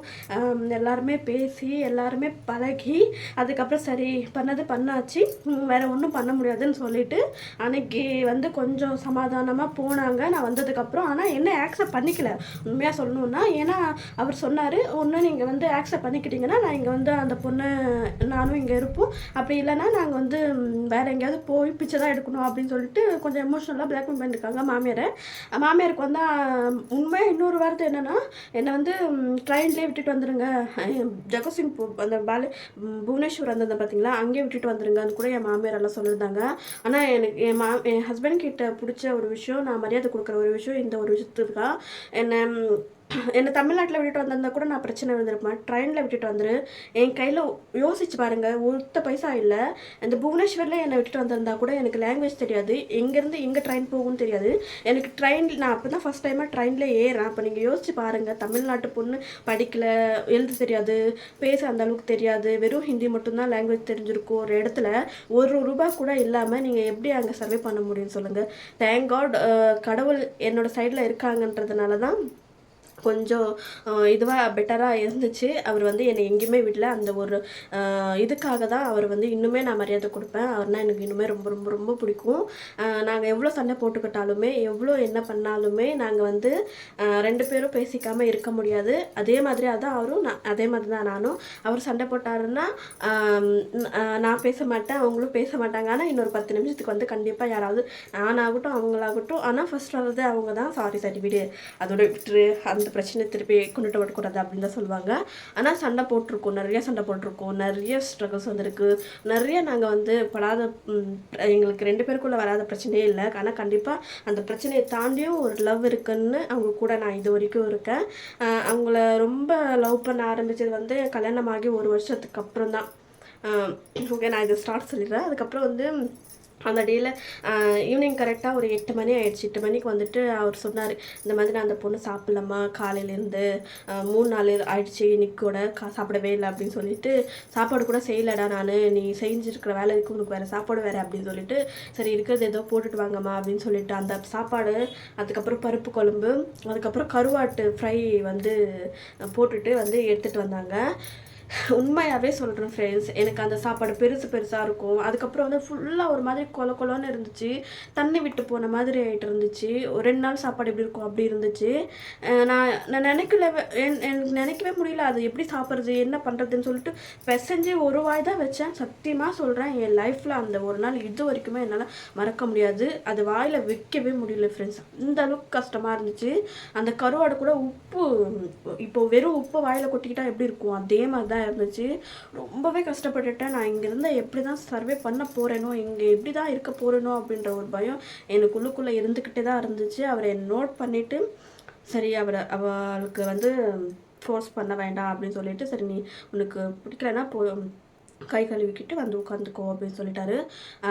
எல்லாருமே பேசி எல்லாருமே பழகி அதுக்கப்புறம் சரி பண்ணாச்சு, வேறு ஒன்றும் பண்ண முடியாதுன்னு சொல்லிட்டு அன்னைக்கு வந்து கொஞ்சம் சமாதானமாக போனாங்க நான் வந்ததுக்கப்புறம். ஆனால் என்ன ஆக்செப்ட் பண்ணிக்கல உண்மையாக சொல்லணுன்னா. ஏன்னா அவர் சொன்னார், ஒன்று நீங்கள் வந்து ஆக்செப்ட் பண்ணிக்கிட்டீங்கன்னா நான் இங்கே வந்து அந்த பொண்ணு நானும் இங்கே இருப்போம், அப்படி இல்லைன்னா நாங்கள் வந்து வேறு எங்கேயாவது போய் பிச்சை தான் எடுக்கணும் அப்படின்னு சொல்லிட்டு கொஞ்சம் எமோஷ்னலாக பிளாக்மெயில் பண்ணியிருக்காங்க மாமியாருக்கு வந்து உண்மையாக இன்னொரு வார்த்தை என்னென்னா, என்னை வந்து ட்ரெயின்லேயே விட்டுட்டு வந்துடுங்க, ஜெகத்சிங்பூர் அந்த புவனேஸ்வர் வந்திருந்தேன் பார்த்தீங்களா, அங்கேயே விட்டுட்டு வந்துடுங்கன்னு கூட என் மாமியாரெல்லாம் சொல்லியிருந்தாங்க. ஆனால் எனக்கு என் ஹஸ்பண்ட் கிட்ட பிடிச்ச ஒரு விஷயம், நான் மரியாதை கொடுக்குற ஒரு விஷயம் இந்த ஒரு விஷயத்துக்கு தான். என்னை தமிழ்நாட்டில் விட்டுட்டு வந்திருந்தா கூட நான் பிரச்சனை வந்திருப்பேன். ட்ரெயினில் விட்டுட்டு வந்துரு, என் கையில் யோசிச்சு பாருங்கள், ஒருத்த பைசா இல்லை. இந்த புவனேஸ்வரில் என்னை விட்டுட்டு வந்திருந்தா கூட எனக்கு லாங்குவேஜ் தெரியாது, எங்கேருந்து எங்கே ட்ரெயின் போகும்னு தெரியாது. எனக்கு நான் அப்போ தான் ஃபஸ்ட் டைமாக ட்ரெயினில் ஏறேன். அப்போ நீங்கள் யோசிச்சு பாருங்கள், தமிழ்நாட்டு பொண்ணு படிக்கலை, எழுத தெரியாது, பேச அந்த அளவுக்கு தெரியாது, வெறும் ஹிந்தி மட்டும்தான் லாங்குவேஜ் தெரிஞ்சிருக்கும். ஒரு இடத்துல ₹1 கூட இல்லாமல் நீங்கள் எப்படி அங்கே சர்வே பண்ண முடியும்னு சொல்லுங்கள். தேங்க் காட் கடவுள் என்னோட சைடில் இருக்காங்கன்றதுனால தான் கொஞ்சம் இதுவாக பெட்டராக இருந்துச்சு. அவர் வந்து என்னை எங்கேயுமே விடல. அந்த ஒரு இதுக்காக தான் அவர் வந்து இன்னுமே நான் மரியாதை கொடுப்பேன். அவர்னால் எனக்கு இன்னுமே ரொம்ப ரொம்ப ரொம்ப பிடிக்கும். நாங்கள் எவ்வளோ சண்டை போட்டுக்கிட்டாலுமே, எவ்வளோ என்ன பண்ணாலுமே நாங்கள் வந்து 2 பேரும் பேசிக்காமல் இருக்க முடியாது. அதே மாதிரி அதான் அவரும், அதே மாதிரி தான் நானும். அவர் சண்டை போட்டாருன்னா நான் பேச மாட்டேன், அவங்களும் பேச மாட்டாங்க. ஆனால் இன்னொரு 10 நிமிஷத்துக்கு வந்து கண்டிப்பாக யாராவது, நானாகட்டும் அவங்களாகட்டும், ஆனால் ஃபர்ஸ்ட் வர்றது அவங்க தான். சாரி விடு, அதோட விட்டுரு, அந்த பிரச்சனை திருப்பி கொண்டுட்டு வரக்கூடாது அப்படின்னு தான் சொல்லுவாங்க. ஆனால் சண்டை போட்டிருக்கோம், நிறைய சண்டை போட்டிருக்கோம், நிறைய ஸ்ட்ரகிள்ஸ் வந்திருக்கு, நிறைய நாங்கள் வந்து எங்களுக்கு 2 பேருக்குள்ளே வராத பிரச்சனையே இல்லை. ஆனால் கண்டிப்பாக அந்த பிரச்சனையை தாண்டியும் ஒரு லவ் இருக்குன்னு அவங்க கூட நான் இது வரைக்கும் இருக்கேன். அவங்கள ரொம்ப லவ் பண்ண ஆரம்பித்தது வந்து கல்யாணமாகி 1 வருஷத்துக்கு அப்புறம் தான். ஓகே, நான் இதை ஸ்டார்ட் சொல்லிடுறேன். அதுக்கப்புறம் வந்து அந்த டேயில் ஈவினிங் கரெக்டாக ஒரு 8 மணி ஆகிடுச்சு. 8 மணிக்கு வந்துட்டு அவர் சொன்னார், இந்த மாதிரி நான் அந்த பொண்ணு சாப்பிட்லாமா, காலையிலேருந்து 3 நாள் ஆயிடுச்சு, இன்னைக்கு கூட சாப்பிடவே இல்லை அப்படின்னு சொல்லிட்டு, சாப்பாடு கூட செய்யலடா நான், நீ செஞ்சுருக்கிற வேலைக்கு உனக்கு வேறு சாப்பாடு வேறு அப்படின்னு சொல்லிட்டு, சரி இருக்கிறது ஏதோ போட்டுட்டு வாங்கம்மா அப்படின்னு சொல்லிட்டு அந்த சாப்பாடு, அதுக்கப்புறம் பருப்பு குழம்பு, அதுக்கப்புறம் கருவாட்டு ஃப்ரை வந்து போட்டுட்டு வந்து எடுத்துகிட்டு வந்தாங்க. உண்மையாகவே சொல்கிறேன் ஃப்ரெண்ட்ஸ், எனக்கு அந்த சாப்பாடு பெருசாக இருக்கும். அதுக்கப்புறம் வந்து ஃபுல்லாக ஒரு மாதிரி கொலன்னு இருந்துச்சு, தண்ணி விட்டு போன மாதிரி ஆகிட்டு இருந்துச்சு. ஒரு 2 நாள் சாப்பாடு எப்படி இருக்கும் அப்படி இருந்துச்சு. நான் எனக்கு நினைக்கவே முடியல அது எப்படி சாப்பிட்றது, என்ன பண்ணுறதுன்னு சொல்லிட்டு பிசைஞ்சு ஒரு வாய் தான் வச்சேன். சத்தியமாக சொல்கிறேன், என் லைஃப்பில் அந்த ஒரு நாள் இது வரைக்குமே என்னால் மறக்க முடியாது. அது வாயில் வைக்கவே முடியல ஃப்ரெண்ட்ஸ், இந்த அளவுக்கு கஷ்டமாக இருந்துச்சு. அந்த கருவாடு கூட உப்பு, இப்போ வெறும் உப்பு வாயில் கொட்டிக்கிட்டால் எப்படி இருக்கும் அதே மாதிரி தான் இருந்துச்சு. ரொம்பவே கஷ்டப்பட்டுட்டேன். நான் இங்கேருந்து எப்படி தான் சர்வே பண்ண போகிறேனோ, இங்கே எப்படி தான் இருக்க போகிறேனோ அப்படின்ற ஒரு பயம் எனக்குள்ளுக்குள்ளே இருந்துக்கிட்டே தான் இருந்துச்சு. அவரை நோட் பண்ணிவிட்டு, சரி அவளுக்கு வந்து ஃபோர்ஸ் பண்ண வேண்டாம் அப்படின்னு சொல்லிட்டு, சரி நீ உனக்கு பிடிக்கலன்னா கை கழுவிக்கிட்டு வந்து உட்காந்துக்கோ அப்படின்னு சொல்லிட்டாரு.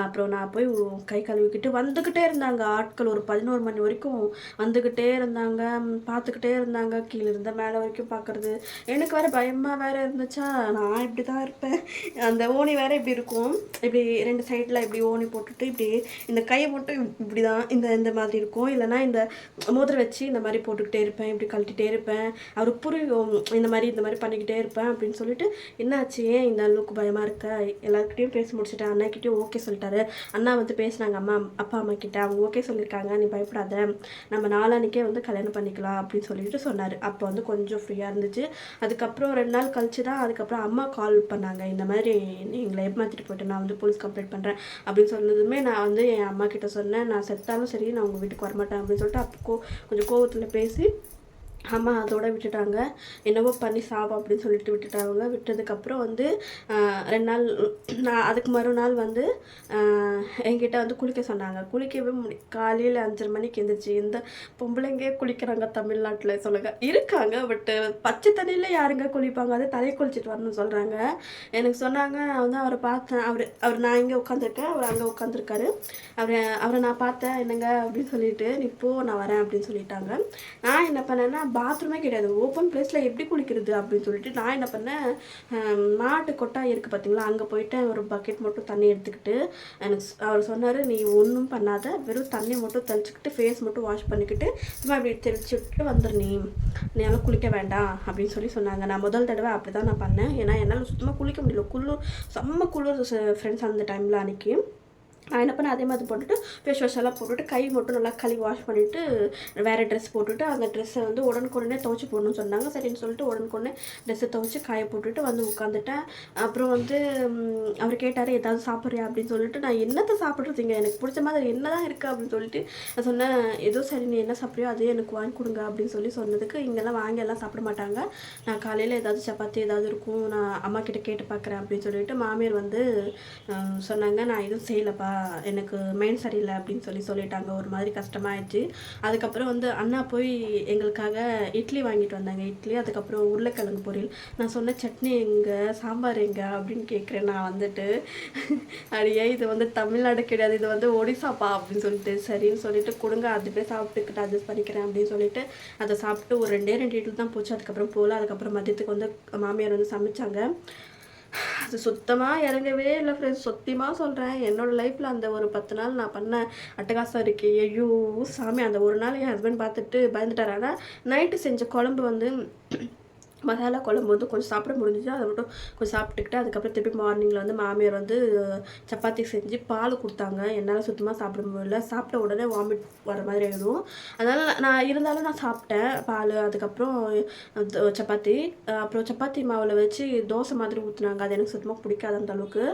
அப்புறம் நான் போய் கை கழுவிக்கிட்டு வந்துக்கிட்டே இருந்தாங்க ஆட்கள். ஒரு 11 மணி வரைக்கும் வந்துக்கிட்டே இருந்தாங்க. பார்த்துக்கிட்டே இருந்தாங்க. கீழே இருந்த மேலே வரைக்கும் பார்க்குறது. எனக்கு வேறு பயமாக வேறு இருந்துச்சா, நான் இப்படி தான் இருப்பேன். அந்த ஓணி வேறு இப்படி இருக்கும். இப்படி 2 சைடில் இப்படி ஓணி போட்டுட்டு இப்படி இந்த கையை மட்டும் இப்படி தான் இந்த மாதிரி இருக்கும். இல்லைனா இந்த மோதிரம் வச்சு இந்த மாதிரி போட்டுக்கிட்டே இருப்பேன். இப்படி கழட்டிகிட்டே இருப்பேன். அவருக்கு புரியும் இந்த மாதிரி பண்ணிக்கிட்டே இருப்பேன் அப்படின்னு சொல்லிட்டு, என்னாச்சு ஏன் இந்த அளவுக்கு பயமாக இருக்க? எல்லாருக்கிட்டையும் பேசி முடிச்சுட்டேன். அண்ணாக்கிட்டையும் ஓகே சொல்லிட்டாரு. அண்ணா வந்து பேசினாங்க அப்பா அம்மா கிட்ட. அவங்க ஓகே சொல்லியிருக்காங்க, நீ பயப்படாத, நம்ம நாளானிக்கே வந்து கல்யாணம் பண்ணிக்கலாம் அப்படின்னு சொல்லிட்டு சொன்னார். அப்போ வந்து கொஞ்சம் ஃப்ரீயாக இருந்துச்சு. அதுக்கப்புறம் 2 நாள் கழிச்சு தான் அதுக்கப்புறம் அம்மா கால் பண்ணாங்க. இந்த மாதிரி எங்களை ஏமாற்றிட்டு போயிட்டேன், நான் வந்து போலீஸ் கம்ப்ளைண்ட் பண்ணுறேன் அப்படின்னு சொன்னதுமே நான் வந்து என் அம்மா கிட்ட சொன்னேன், நான் செத்தாலும் சரி நான் உங்கள் வீட்டுக்கு வரமாட்டேன் அப்படின்னு சொல்லிட்டு அப்போ கொஞ்சம் கோவத்தில் பேசி அம்மா அதோட விட்டுட்டாங்க. என்னவோ பண்ணி சாவம் அப்படின்னு சொல்லிட்டு விட்டுட்டாங்க. விட்டதுக்கப்புறம் வந்து 2 நாள் நான் அதுக்கு மறுநாள் வந்து என்கிட்ட வந்து குளிக்க சொன்னாங்க. குளிக்கவே காலையில் 5:30 மணிக்கு எழுந்திரிச்சு எந்த பொம்பளைங்க குளிக்கிறாங்க தமிழ்நாட்டில் சொல்லுங்கள்? இருக்காங்க, பட்டு பச்சை தண்ணியில் யாருங்க குளிப்பாங்க? அது தலையை குளிச்சுட்டு வரணும்னு சொல்கிறாங்க. எனக்கு சொன்னாங்க. நான் வந்து அவரை பார்த்தேன். அவர் நான் இங்கே உட்காந்துருக்கேன், அவர் அங்கே உட்காந்துருக்காரு. அவரை நான் பார்த்தேன். என்னங்க அப்படின்னு சொல்லிட்டு, நீ போ நான் வரேன் அப்படின்னு சொல்லிட்டாங்க. நான் என்ன பண்ணேன்னா, பாத்ரூமே கிடையாது, ஓப்பன் பிளேஸில் எப்படி குளிக்கிறது அப்படின்னு சொல்லிட்டு நான் என்ன பண்ணேன், மாட்டு கொட்டாய் இருக்குது பார்த்தீங்களா, அங்கே போயிட்டு ஒரு பக்கெட் மட்டும் தண்ணி எடுத்துக்கிட்டு எனக்கு அவர் சொன்னார், நீ ஒன்றும் பண்ணாத, வெறும் தண்ணி மட்டும் தெளிச்சுக்கிட்டு ஃபேஸ் மட்டும் வாஷ் பண்ணிக்கிட்டு சும்மா அப்படி தெளிச்சு விட்டு வந்துடு, நீ என்னால் குளிக்க வேண்டாம் அப்படின்னு சொல்லி சொன்னாங்க. நான் முதல் தடவை அப்படி தான் நான் பண்ணேன். ஏன்னா என்னால் சுத்தமாக குளிக்க முடியல. செம்ம குளிர் ஃப்ரெண்ட்ஸ் அந்த டைமில் அன்றைக்கி. நான் என்ன பண்ணேன், அதே மாதிரி போட்டுட்டு ஃபேஸ் வாஷ் எல்லாம் போட்டுட்டு கை மட்டும் நல்லா கழுவி வாஷ் பண்ணிவிட்டு வேறு ட்ரெஸ் போட்டுட்டு அந்த ட்ரெஸ்ஸை வந்து உடனுக்குடனே துவைச்சி போடணும்னு சொன்னாங்க. சரின்னு சொல்லிட்டு உடனுக்குடனே ட்ரெஸ்ஸை துவைச்சி காய போட்டுட்டு வந்து உட்காந்துட்டேன். அப்புறம் வந்து அவர் கேட்டார், ஏதாவது சாப்பிட்றியா அப்படின்னு சொல்லிட்டு, நான் என்னத்தை சாப்பிட்றதுங்க, எனக்கு பிடிச்ச மாதிரி என்ன தான் இருக்குது அப்படின்னு சொல்லிட்டு நான் சொன்னேன். ஏதோ சரி நீ என்ன சாப்பிட்றியோ அதே எனக்கு வாங்கி கொடுங்க அப்படின்னு சொல்லி சொன்னதுக்கு, இங்கெல்லாம் வாங்கி எல்லாம் சாப்பிட மாட்டாங்க, நான் காலையில் ஏதாவது சப்பாத்தி ஏதாவது இருக்கும், நான் அம்மா கிட்ட கேட்டு பார்க்குறேன் அப்படின்னு சொல்லிட்டு மாமியார் வந்து சொன்னாங்க. நான் எதுவும் செய்யலப்பா, எனக்கு மைண்ட் சரியில்லை அப்படின்னு சொல்லிட்டாங்க. ஒரு மாதிரி கஷ்டமாயிடுச்சு. அதுக்கப்புறம் வந்து அண்ணா போய் எங்களுக்காக இட்லி வாங்கிட்டு வந்தாங்க. இட்லி, அதுக்கப்புறம் உருளைக்கிழங்கு பொரியல். நான் சொன்ன சட்னி எங்கே, சாம்பார் எங்கே அப்படின்னு கேட்குறேன். நான் வந்துட்டு அடியே இது வந்து தமிழ்நாடு கிடையாது, இது வந்து ஒடிசாப்பா அப்படின்னு சொல்லிட்டு, சரின்னு சொல்லிட்டு கொடுங்க, அதுவே சாப்பிட்டுக்கிட்டு அட்ஜஸ்ட் பண்ணிக்கிறேன் அப்படின்னு சொல்லிட்டு அதை சாப்பிட்டு ஒரு 2 இட்லி தான் போச்சு. அதுக்கப்புறம் போகல. அதுக்கப்புறம் மதியத்துக்கு வந்து மாமியார் வந்து சமைச்சாங்க. அது சுத்தமாக இறங்கவே இல்லை ஃப்ரெண்ட்ஸ், சத்தியமாக சொல்கிறேன். என்னோடய லைஃப்பில் அந்த ஒரு 10 நாள் நான் பண்ண அட்டகாசம் இருக்கு. ஐயோ சாமி, அந்த ஒரு நாள் என் ஹஸ்பண்ட் பார்த்துட்டு பயந்துட்டார். ஆனால் நைட்டு செஞ்ச குழம்பு வந்து மசாலா குழம்பு வந்து கொஞ்சம் சாப்பிட முடிஞ்சிச்சு. அதை மட்டும் கொஞ்சம் சாப்பிட்டுக்கிட்டு அதுக்கப்புறம் திருப்பி மார்னிங்கில் வந்து மாமியார் வந்து சப்பாத்தி செஞ்சு பால் கொடுத்தாங்க. என்னால் சுத்தமாக சாப்பிட முடியல. சாப்பிட்ட உடனே வாமிட் வர மாதிரி ஆகிடும். அதனால் நான் சாப்பிட்டேன் பால். அதுக்கப்புறம் சப்பாத்தி, அப்புறம் சப்பாத்தி மாவில் வச்சு தோசை மாதிரி ஊற்றுனாங்க. அது எனக்கு சுத்தமாக பிடிக்காது அந்த அளவுக்கு.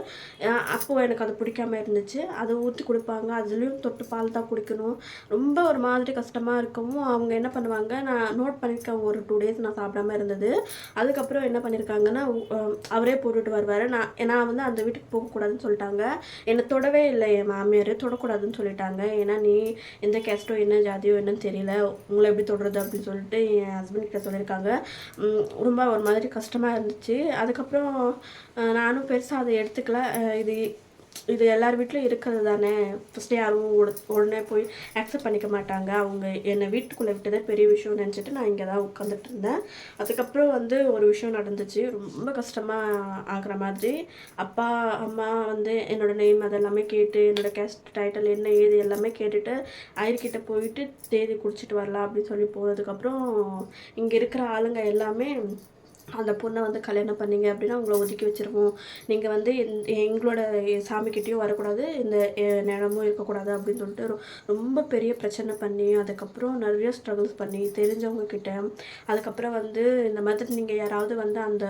அப்போது எனக்கு அது பிடிக்காமல் இருந்துச்சு. அதை ஊற்றி கொடுப்பாங்க, அதுலேயும் தொட்டு பால் தான் குடிக்கணும். ரொம்ப ஒரு மாதிரி கஷ்டமாக இருக்கவும் அவங்க என்ன பண்ணுவாங்க, நான் நோட் பண்ணியிருக்கேன், ஒரு 2 டேஸ் நான் சாப்பிடாம இருந்தது. அதுக்கப்புறம் என்ன பண்ணியிருக்காங்கன்னா, அவரே போட்டுட்டு வருவார். நான் வந்து அந்த வீட்டுக்கு போகக்கூடாதுன்னு சொல்லிட்டாங்க. என்னை தொடவே இல்லை, என் மாமியார் தொடக்கூடாதுன்னு சொல்லிட்டாங்க. ஏன்னா நீ எந்த கேஸ்ட்டோ என்ன ஜாதியோ என்னன்னு தெரியல, உங்களை எப்படி தொடுறது அப்படின்னு சொல்லிட்டு என் ஹஸ்பண்ட் கிட்ட சொல்லியிருக்காங்க. ரொம்ப ஒரு மாதிரி கஷ்டமாக இருந்துச்சு. அதுக்கப்புறம் நானும் பெருசாக அதை எடுத்துக்கல. இது எல்லார் வீட்லையும் இருக்கிறது தானே. ஃபஸ்ட்டு யாரும் உடனே போய் அக்செப்ட் பண்ணிக்க மாட்டாங்க. அவங்க என்னை வீட்டுக்குள்ளே விட்டதே பெரிய விஷயம்னு நினச்சிட்டு நான் இங்கே தான் உட்காந்துட்டு இருந்தேன். அதுக்கப்புறம் வந்து ஒரு விஷயம் நடந்துச்சு, ரொம்ப கஷ்டமாக ஆகிற மாதிரி. அப்பா அம்மா வந்து என்னோடய நேம் அதெல்லாமே கேட்டு, என்னோடய கேஸ்ட் டைட்டில் என்ன ஏது எல்லாமே கேட்டுட்டு ஐயர்கிட்ட போயிட்டு தேதி குடிச்சிட்டு வரலாம் அப்படின்னு சொல்லி போனதுக்கப்புறம் இங்கே இருக்கிற ஆளுங்க எல்லாமே, அந்த பொண்ணை வந்து கல்யாணம் பண்ணிங்க அப்படின்னா உங்களை ஒதுக்கி வச்சுருவோம், நீங்கள் வந்து எங்களோட சாமிக்கிட்டேயும் வரக்கூடாது, இந்த நேரமும் இருக்கக்கூடாது அப்படின்னு சொல்லிட்டு ரொம்ப பெரிய பிரச்சனை பண்ணி, அதுக்கப்புறம் நிறைய ஸ்ட்ரகிள்ஸ் பண்ணி தெரிஞ்சவங்க கிட்ட, அதுக்கப்புறம் வந்து இந்த மாதிரி நீங்கள் யாராவது வந்து அந்த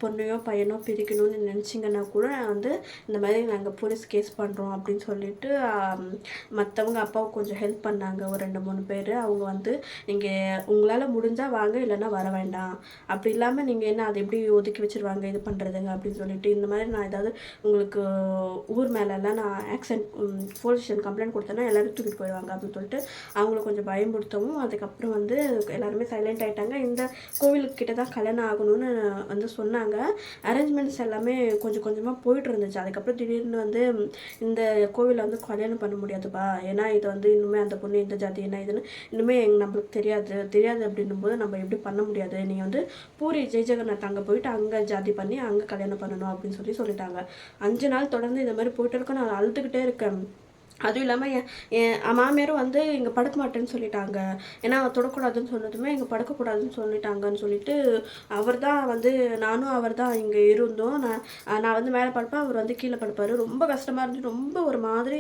பொண்ணையோ பையனோ பிரிக்கணும்னு நினச்சிங்கன்னா கூட வந்து இந்த மாதிரி நாங்கள் போலீஸ் கேஸ் பண்ணுறோம் அப்படின்னு சொல்லிட்டு மற்றவங்க அப்பாவுக்கு கொஞ்சம் ஹெல்ப் பண்ணாங்க. ஒரு 2-3 பேர். அவங்க வந்து நீங்கள் உங்களால் முடிஞ்சால் வாங்க, இல்லைன்னா வர வேண்டாம், அப்படி இல்லாமல் நீங்கள் இவங்க என்ன அதை எப்படி ஒதுக்கி வச்சுருவாங்க இது பண்ணுறதுங்க அப்படின்னு சொல்லிட்டு, இந்த மாதிரி நான் ஏதாவது உங்களுக்கு ஊர் மேலெல்லாம் நான் ஆக்சன்ட் போலீஸ் ஸ்டேஷன் கம்ப்ளைண்ட் கொடுத்தேன்னா எல்லோரும் தூக்கிட்டு போயிடுவாங்க அப்படின்னு சொல்லிட்டு அவங்கள கொஞ்சம் பயன்படுத்தவும், அதுக்கப்புறம் வந்து எல்லாருமே சைலண்ட் ஆகிட்டாங்க. இந்த கோவிலுக்கிட்ட தான் கல்யாணம் ஆகணும்னு வந்து சொன்னாங்க. அரேஞ்ச்மெண்ட்ஸ் எல்லாமே கொஞ்சம் கொஞ்சமாக போயிட்டு இருந்துச்சு. அதுக்கப்புறம் திடீர்னு வந்து இந்த கோவிலில் வந்து கல்யாணம் பண்ண முடியாதுப்பா, ஏன்னா இது வந்து இன்னுமே அந்த பொண்ணு இந்த ஜாதி என்ன இதுன்னு இன்னுமே நம்மளுக்கு தெரியாது அப்படின்னும் போது நம்ம எப்படி பண்ண முடியாது, நீங்கள் வந்து பூரி ஜெயஜெகநாத் அங்கே போயிட்டு அங்கே ஜாதி பண்ணி அங்கே கல்யாணம் பண்ணணும் அப்படின்னு சொல்லிட்டாங்க. 5 நாள் தொடர்ந்து இந்த மாதிரி போயிட்டு இருக்க நான் அழுதுகிட்டே இருக்கேன். அதுவும் இல்லாமல் என் மாமியாரும் வந்து இங்கே படுக்க மாட்டேன்னு சொல்லிட்டாங்க. ஏன்னா தொடக்கூடாதுன்னு சொன்னதுமே இங்கே படுக்கக்கூடாதுன்னு சொல்லிட்டாங்கன்னு சொல்லிட்டு அவர் தான் வந்து நானும் அவர் தான் இங்கே இருந்தோம். நான் வந்து மேலே படுப்பேன், அவர் வந்து கீழே படுப்பார். ரொம்ப கஷ்டமாக இருந்துச்சு. ரொம்ப ஒரு மாதிரி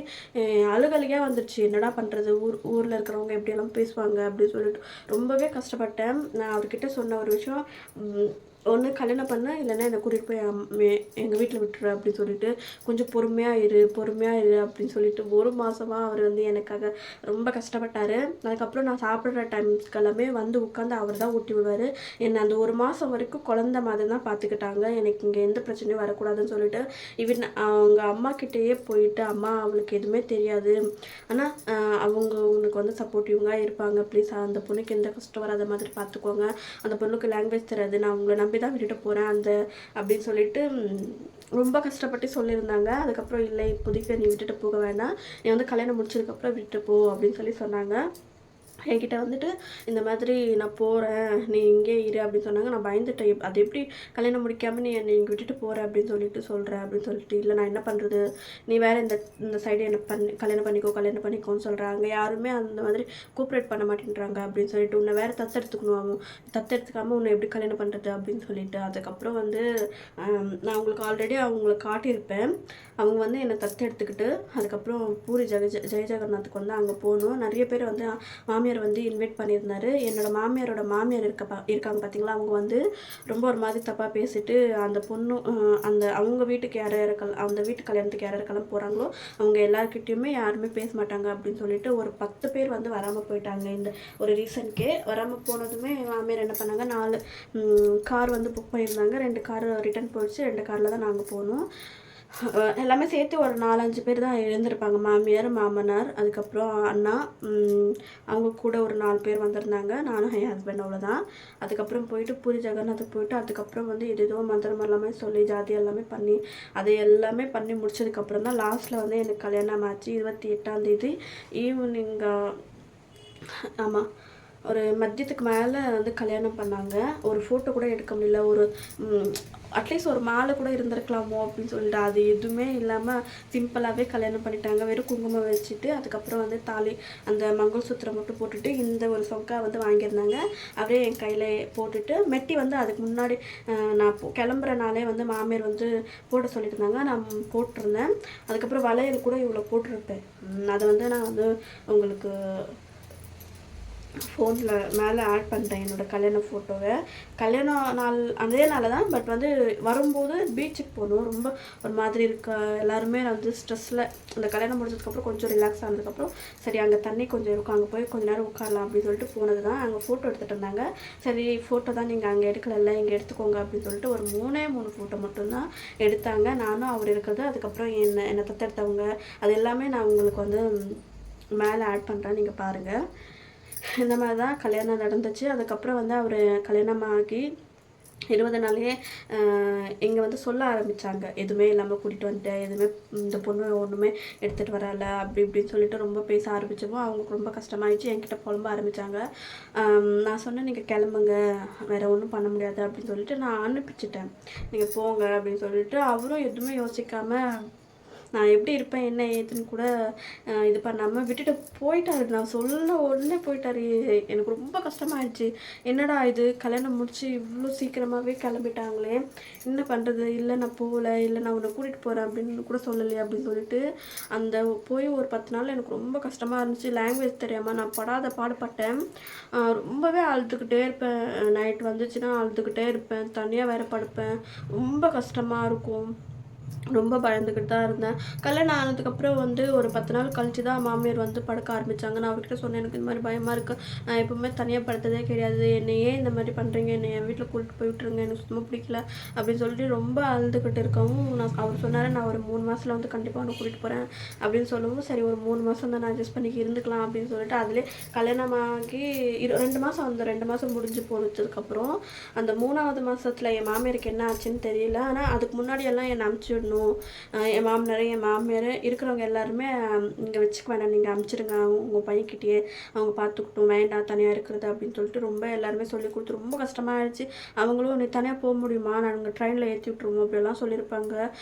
அழுகலையாக வந்துடுச்சு. என்னடா பண்ணுறது, ஊரில் இருக்கிறவங்க எப்படியெல்லாம் பேசுவாங்க அப்படின்னு சொல்லிட்டு ரொம்பவே கஷ்டப்பட்டேன். நான் அவர்கிட்ட சொன்ன ஒரு விஷயம், ஒன்று கல்யாணம் பண்ண, இல்லைன்னா என்னை கூட்டிகிட்டு போய் எங்கள் வீட்டில் விட்டுரு அப்படின்னு சொல்லிட்டு கொஞ்சம் பொறுமையாக இரு அப்படின்னு சொல்லிட்டு 1 மாதமாக அவர் வந்து எனக்காக ரொம்ப கஷ்டப்பட்டார். அதுக்கப்புறம் நான் சாப்பிட்ற டைம்ஸ்க்கு எல்லாமே வந்து உட்காந்து அவர் தான் ஊட்டி விடுவார். என்னை அந்த 1 மாதம் வரைக்கும் குழந்த மாதிரி தான் பார்த்துக்கிட்டாங்க. எனக்கு இங்கே எந்த பிரச்சனையும் வரக்கூடாதுன்னு சொல்லிட்டு அவங்க அம்மா கிட்டேயே போயிட்டு, அம்மா அவளுக்கு எதுவுமே தெரியாது, ஆனால் அவங்க உனக்கு வந்து சப்போர்ட்டிவாக இருப்பாங்க, ப்ளீஸ் அந்த பொண்ணுக்கு எந்த கஷ்டம் வராத மாதிரி பார்த்துக்கோங்க, அந்த பொண்ணுக்கு லாங்குவேஜ் தெரியாது, நான் உங்களை நம்பி தான் விட்டுட்டு போகிறேன் அப்படின்னு சொல்லிட்டு ரொம்ப கஷ்டப்பட்டு சொல்லியிருந்தாங்க. அதுக்கப்புறம் இல்லை, இப்போதைக்கு நீ விட்டுட்டு போக வேண்டாம், நீ வந்து கல்யாணம் முடிச்சதுக்கப்புறம் விட்டுட்டு போ அப்படின்னு சொன்னாங்க. என்கிட்ட வந்துட்டு இந்த மாதிரி நான் போகிறேன், நீ இங்கே இரு அப்படின்னு சொன்னாங்க. நான் பயந்துட்டேன், அது எப்படி கல்யாணம் முடிக்காமல் நீ என்னை இங்கே விட்டுட்டு போகிற அப்படின்னு சொல்கிறேன் அப்படின்னு சொல்லிட்டு, இல்லை நான் என்ன பண்ணுறது, நீ வேறு இந்த சைடு என்ன கல்யாணம் பண்ணிக்கோன்னு சொல்கிறாங்க. யாருமே அந்த மாதிரி கோஆப்ரேட் பண்ண மாட்டேன்றாங்க அப்படின்னு சொல்லிட்டு, உன்னை வேறு தத்தெடுத்துக்காமல் உன்னை எப்படி கல்யாணம் பண்ணுறது அப்படின்னு சொல்லிட்டு. அதுக்கப்புறம் வந்து நான் உங்களுக்கு ஆல்ரெடி அவங்களை காட்டியிருப்பேன். அவங்க வந்து என்னை தத்தெடுத்துக்கிட்டு அதுக்கப்புறம் பூரி ஜெயஜெகநாத்துக்கு வந்து அங்கே போகணும். நிறைய பேர் வந்து மாமியார் வந்து இன்வைட் பண்ணியிருந்தாரு. என்னோட மாமியார் இருக்காங்க பார்த்தீங்களா, அவங்க வந்து ரொம்ப ஒரு மாதிரி தப்பாக பேசிட்டு அந்த பொண்ணு அவங்க வீட்டுக்கு அந்த வீட்டு கல்யாணத்துக்கு யாரெல்லாம் போகிறாங்களோ அவங்க எல்லாருக்கிட்டையுமே யாருமே பேச மாட்டாங்க அப்படின்னு சொல்லிட்டு ஒரு 10 பேர் வந்து வராமல் போயிட்டாங்க. இந்த ஒரு ரீசன்க்கே வராமல் போனதுமே மாமியார் என்ன பண்ணாங்க, 4 கார் வந்து புக் பண்ணியிருந்தாங்க. 2 கார் ரிட்டர்ன் போயிடுச்சு. 2 காரில் தான் நாங்கள் போனோம். எல்லாமே சேர்த்து ஒரு 4-5 பேர் தான் எழுந்திருப்பாங்க. மாமியார், மாமனார், அதுக்கப்புறம் அண்ணா, அவங்க கூட ஒரு 4 பேர் வந்திருந்தாங்க. நானும் என் ஹஸ்பண்ட், அவ்வளோதான். அதுக்கப்புறம் போயிட்டு பூரி ஜெகநாத்துக்கு போயிட்டு அதுக்கப்புறம் வந்து ஏதோ மந்திரம் எல்லாமே சொல்லி ஜாதி எல்லாமே பண்ணி அதை எல்லாமே பண்ணி முடிச்சதுக்கப்புறம் தான் லாஸ்ட்டில் வந்து எனக்கு கல்யாணம் ஆச்சு. 28ஆம் தேதி ஈவினிங். ஆமாம், ஒரு மதியத்துக்கு மேலே வந்து கல்யாணம் பண்ணாங்க. ஒரு ஃபோட்டோ கூட எடுக்க முடியல. ஒரு அட்லீஸ்ட் ஒரு மாலை கூட இருந்திருக்கலாமோ அப்படின்னு சொல்லிட்டு அது எதுவுமே இல்லாமல் சிம்பிளாகவே கல்யாணம் பண்ணிட்டாங்க. வெறும் குங்குமம் வச்சுட்டு அதுக்கப்புறம் வந்து தாலி அந்த மங்கள்சூத்திரம் மட்டும் போட்டுட்டு இந்த ஒரு சொக்கா வந்து வாங்கியிருந்தாங்க. அப்படியே என் கையில் போட்டுட்டு மெட்டி வந்து அதுக்கு முன்னாடி நான் கிளம்புற நாளே வந்து மாமியார் வந்து போட சொல்லியிருந்தாங்க. நான் போட்டிருந்தேன். அதுக்கப்புறம் வளையல் கூட இவ்வளோ போட்டிருப்பேன். அதை வந்து நான் வந்து உங்களுக்கு ஃபோனில் மேலே ஆட் பண்ணிட்டேன் என்னோடய கல்யாண ஃபோட்டோவை. கல்யாண நாள் அதே நாள் தான், பட் வந்து வரும்போது பீச்சுக்கு போகணும். ரொம்ப ஒரு மாதிரி எல்லாருமே வந்து ஸ்ட்ரெஸ்ஸில் அந்த கல்யாணம் முடிஞ்சதுக்கப்புறம் கொஞ்சம் ரிலாக்ஸ் ஆனதுக்கப்புறம் சரி அங்கே தண்ணி கொஞ்சம் இருக்கும், அங்கே போய் கொஞ்சம் நேரம் உட்காரலாம் அப்படின்னு சொல்லிட்டு போனது தான். அங்கே ஃபோட்டோ எடுத்துகிட்டு இருந்தாங்க. சரி ஃபோட்டோ தான் நீங்கள் அங்கே எடுக்கல, இங்கே எடுத்துக்கோங்க அப்படின்னு சொல்லிட்டு ஒரு 3 ஃபோட்டோ மட்டும்தான் எடுத்தாங்க. நானும் அவர் இருக்கிறது, அதுக்கப்புறம் என்னை தத்தெடுத்தவங்க, அது எல்லாமே நான் உங்களுக்கு வந்து மேலே ஆட் பண்ணுறேன், நீங்கள் பாருங்கள். இந்த மாதிரி தான் கல்யாணம் நடந்துச்சு. அதுக்கப்புறம் வந்து அவர் கல்யாணமாகி 20 நாள்லேயே இங்கே வந்து சொல்ல ஆரம்பித்தாங்க, எதுவுமே இல்லாமல் கூட்டிகிட்டு வந்துட்டேன், எதுவுமே இந்த பொண்ணு ஒன்றுமே எடுத்துகிட்டு வரல அப்படி இப்படின்னு சொல்லிட்டு ரொம்ப பேச ஆரம்பித்தப்போ அவங்களுக்கு ரொம்ப கஷ்டமாயிடுச்சு. என்கிட்ட புலம்ப ஆரம்பித்தாங்க. நான் சொன்னேன், நீங்கள் கிளம்புங்க, வேறு ஒன்றும் பண்ண முடியாது அப்படின்னு சொல்லிட்டு நான் அனுப்பிச்சிட்டேன், நீங்கள் போங்க அப்படின்னு சொல்லிட்டு. அவரும் எதுவுமே யோசிக்காமல் நான் எப்படி இருப்பேன் என்ன ஏதுன்னு கூட இது பண்ணாமல் விட்டுட்டு போயிட்டாரு. நான் சொல்ல உடனே போயிட்டாரு. எனக்கு ரொம்ப கஷ்டமாயிடுச்சு. என்னடா இது, கல்யாணம் முடிச்சு இவ்வளோ சீக்கிரமாகவே கிளம்பிட்டாங்களே, என்ன பண்ணுறது, இல்லை நான் போகல, இல்லை நான் உன்னை கூட்டிகிட்டு போகிறேன் அப்படின்னு கூட சொல்லலையே அப்படின்னு சொல்லிட்டு அந்த போய் ஒரு 10 நாள் எனக்கு ரொம்ப கஷ்டமாக இருந்துச்சு. லாங்குவேஜ் தெரியாமல் நான் படாத பாடுபட்டேன். ரொம்பவே அழுதுகிட்டே இருப்பேன். நைட் வந்துச்சுன்னா அழுதுகிட்டே இருப்பேன், தனியாக வேறு படுப்பேன். ரொம்ப கஷ்டமாக இருக்கும். ரொம்ப பயந்துக்கிட்டு தான் இருந்தேன். கல்யாணம் ஆனதுக்கப்புறம் வந்து ஒரு 10 நாள் கழிச்சு தான் மாமியார் வந்து படுக்க ஆரம்பிச்சாங்க. நான் அவர்கிட்ட சொன்னேன், "எனக்கு இந்த மாரி பயமா இருக்கு. நான் எப்பவுமே தனியா படுத்ததே கிடையாது. என்னை ஏன் இந்த மாரி பண்றீங்க? என்னை என் வீட்ல கூட்டிட்டு போய் விட்டுருங்க. எனக்கு சுத்தமா பிடிக்கல." அப்படின்னு சொல்லிட்டு ரொம்ப அழுதுகிட்டு இருக்கவும், அவர் சொன்னாரு, "நான் ஒரு 3 மாசத்துல வந்து கண்டிப்பா உன்ன கூட்டிட்டு போறேன்." அப்படின்னு சொல்லவும், சரி ஒரு 3 மாசம் தான் நான் அட்ஜஸ்ட் பண்ணி இருந்துக்கலாம் அப்படின்னு சொல்லிட்டு, அதிலே கல்யாணமாகி 2 மாசம் அந்த 2 மாசம் முடிஞ்சு போனதுக்கப்புறம், அந்த 3வது மாசத்துல என் மாமியாருக்கு என்ன ஆச்சுன்னு தெரியல. ஆனா அதுக்கு முன்னாடி எல்லாம் என்ன அனுப்பிச்சு விடணும். என் மாமனார் என் மாமியார் இருக்கிறவங்க எல்லாருமே இங்கே வச்சுக்க வேண்டாம், நீங்கள் அனுப்பிச்சிடுங்க உங்கள் பையன்கிட்டயே, அவங்க பார்த்துக்கிட்டும், வேண்டாம் தனியாக இருக்கிறது அப்படின்னு சொல்லிட்டு ரொம்ப எல்லாருமே சொல்லி கொடுத்து ரொம்ப கஷ்டமாயிடுச்சு. அவங்களும் நீ தனியாக போக முடியுமா, நாங்கள் ட்ரெயினில் ஏற்றி விட்ருவோம் அப்படியெல்லாம் சொல்லியிருப்பாங்க.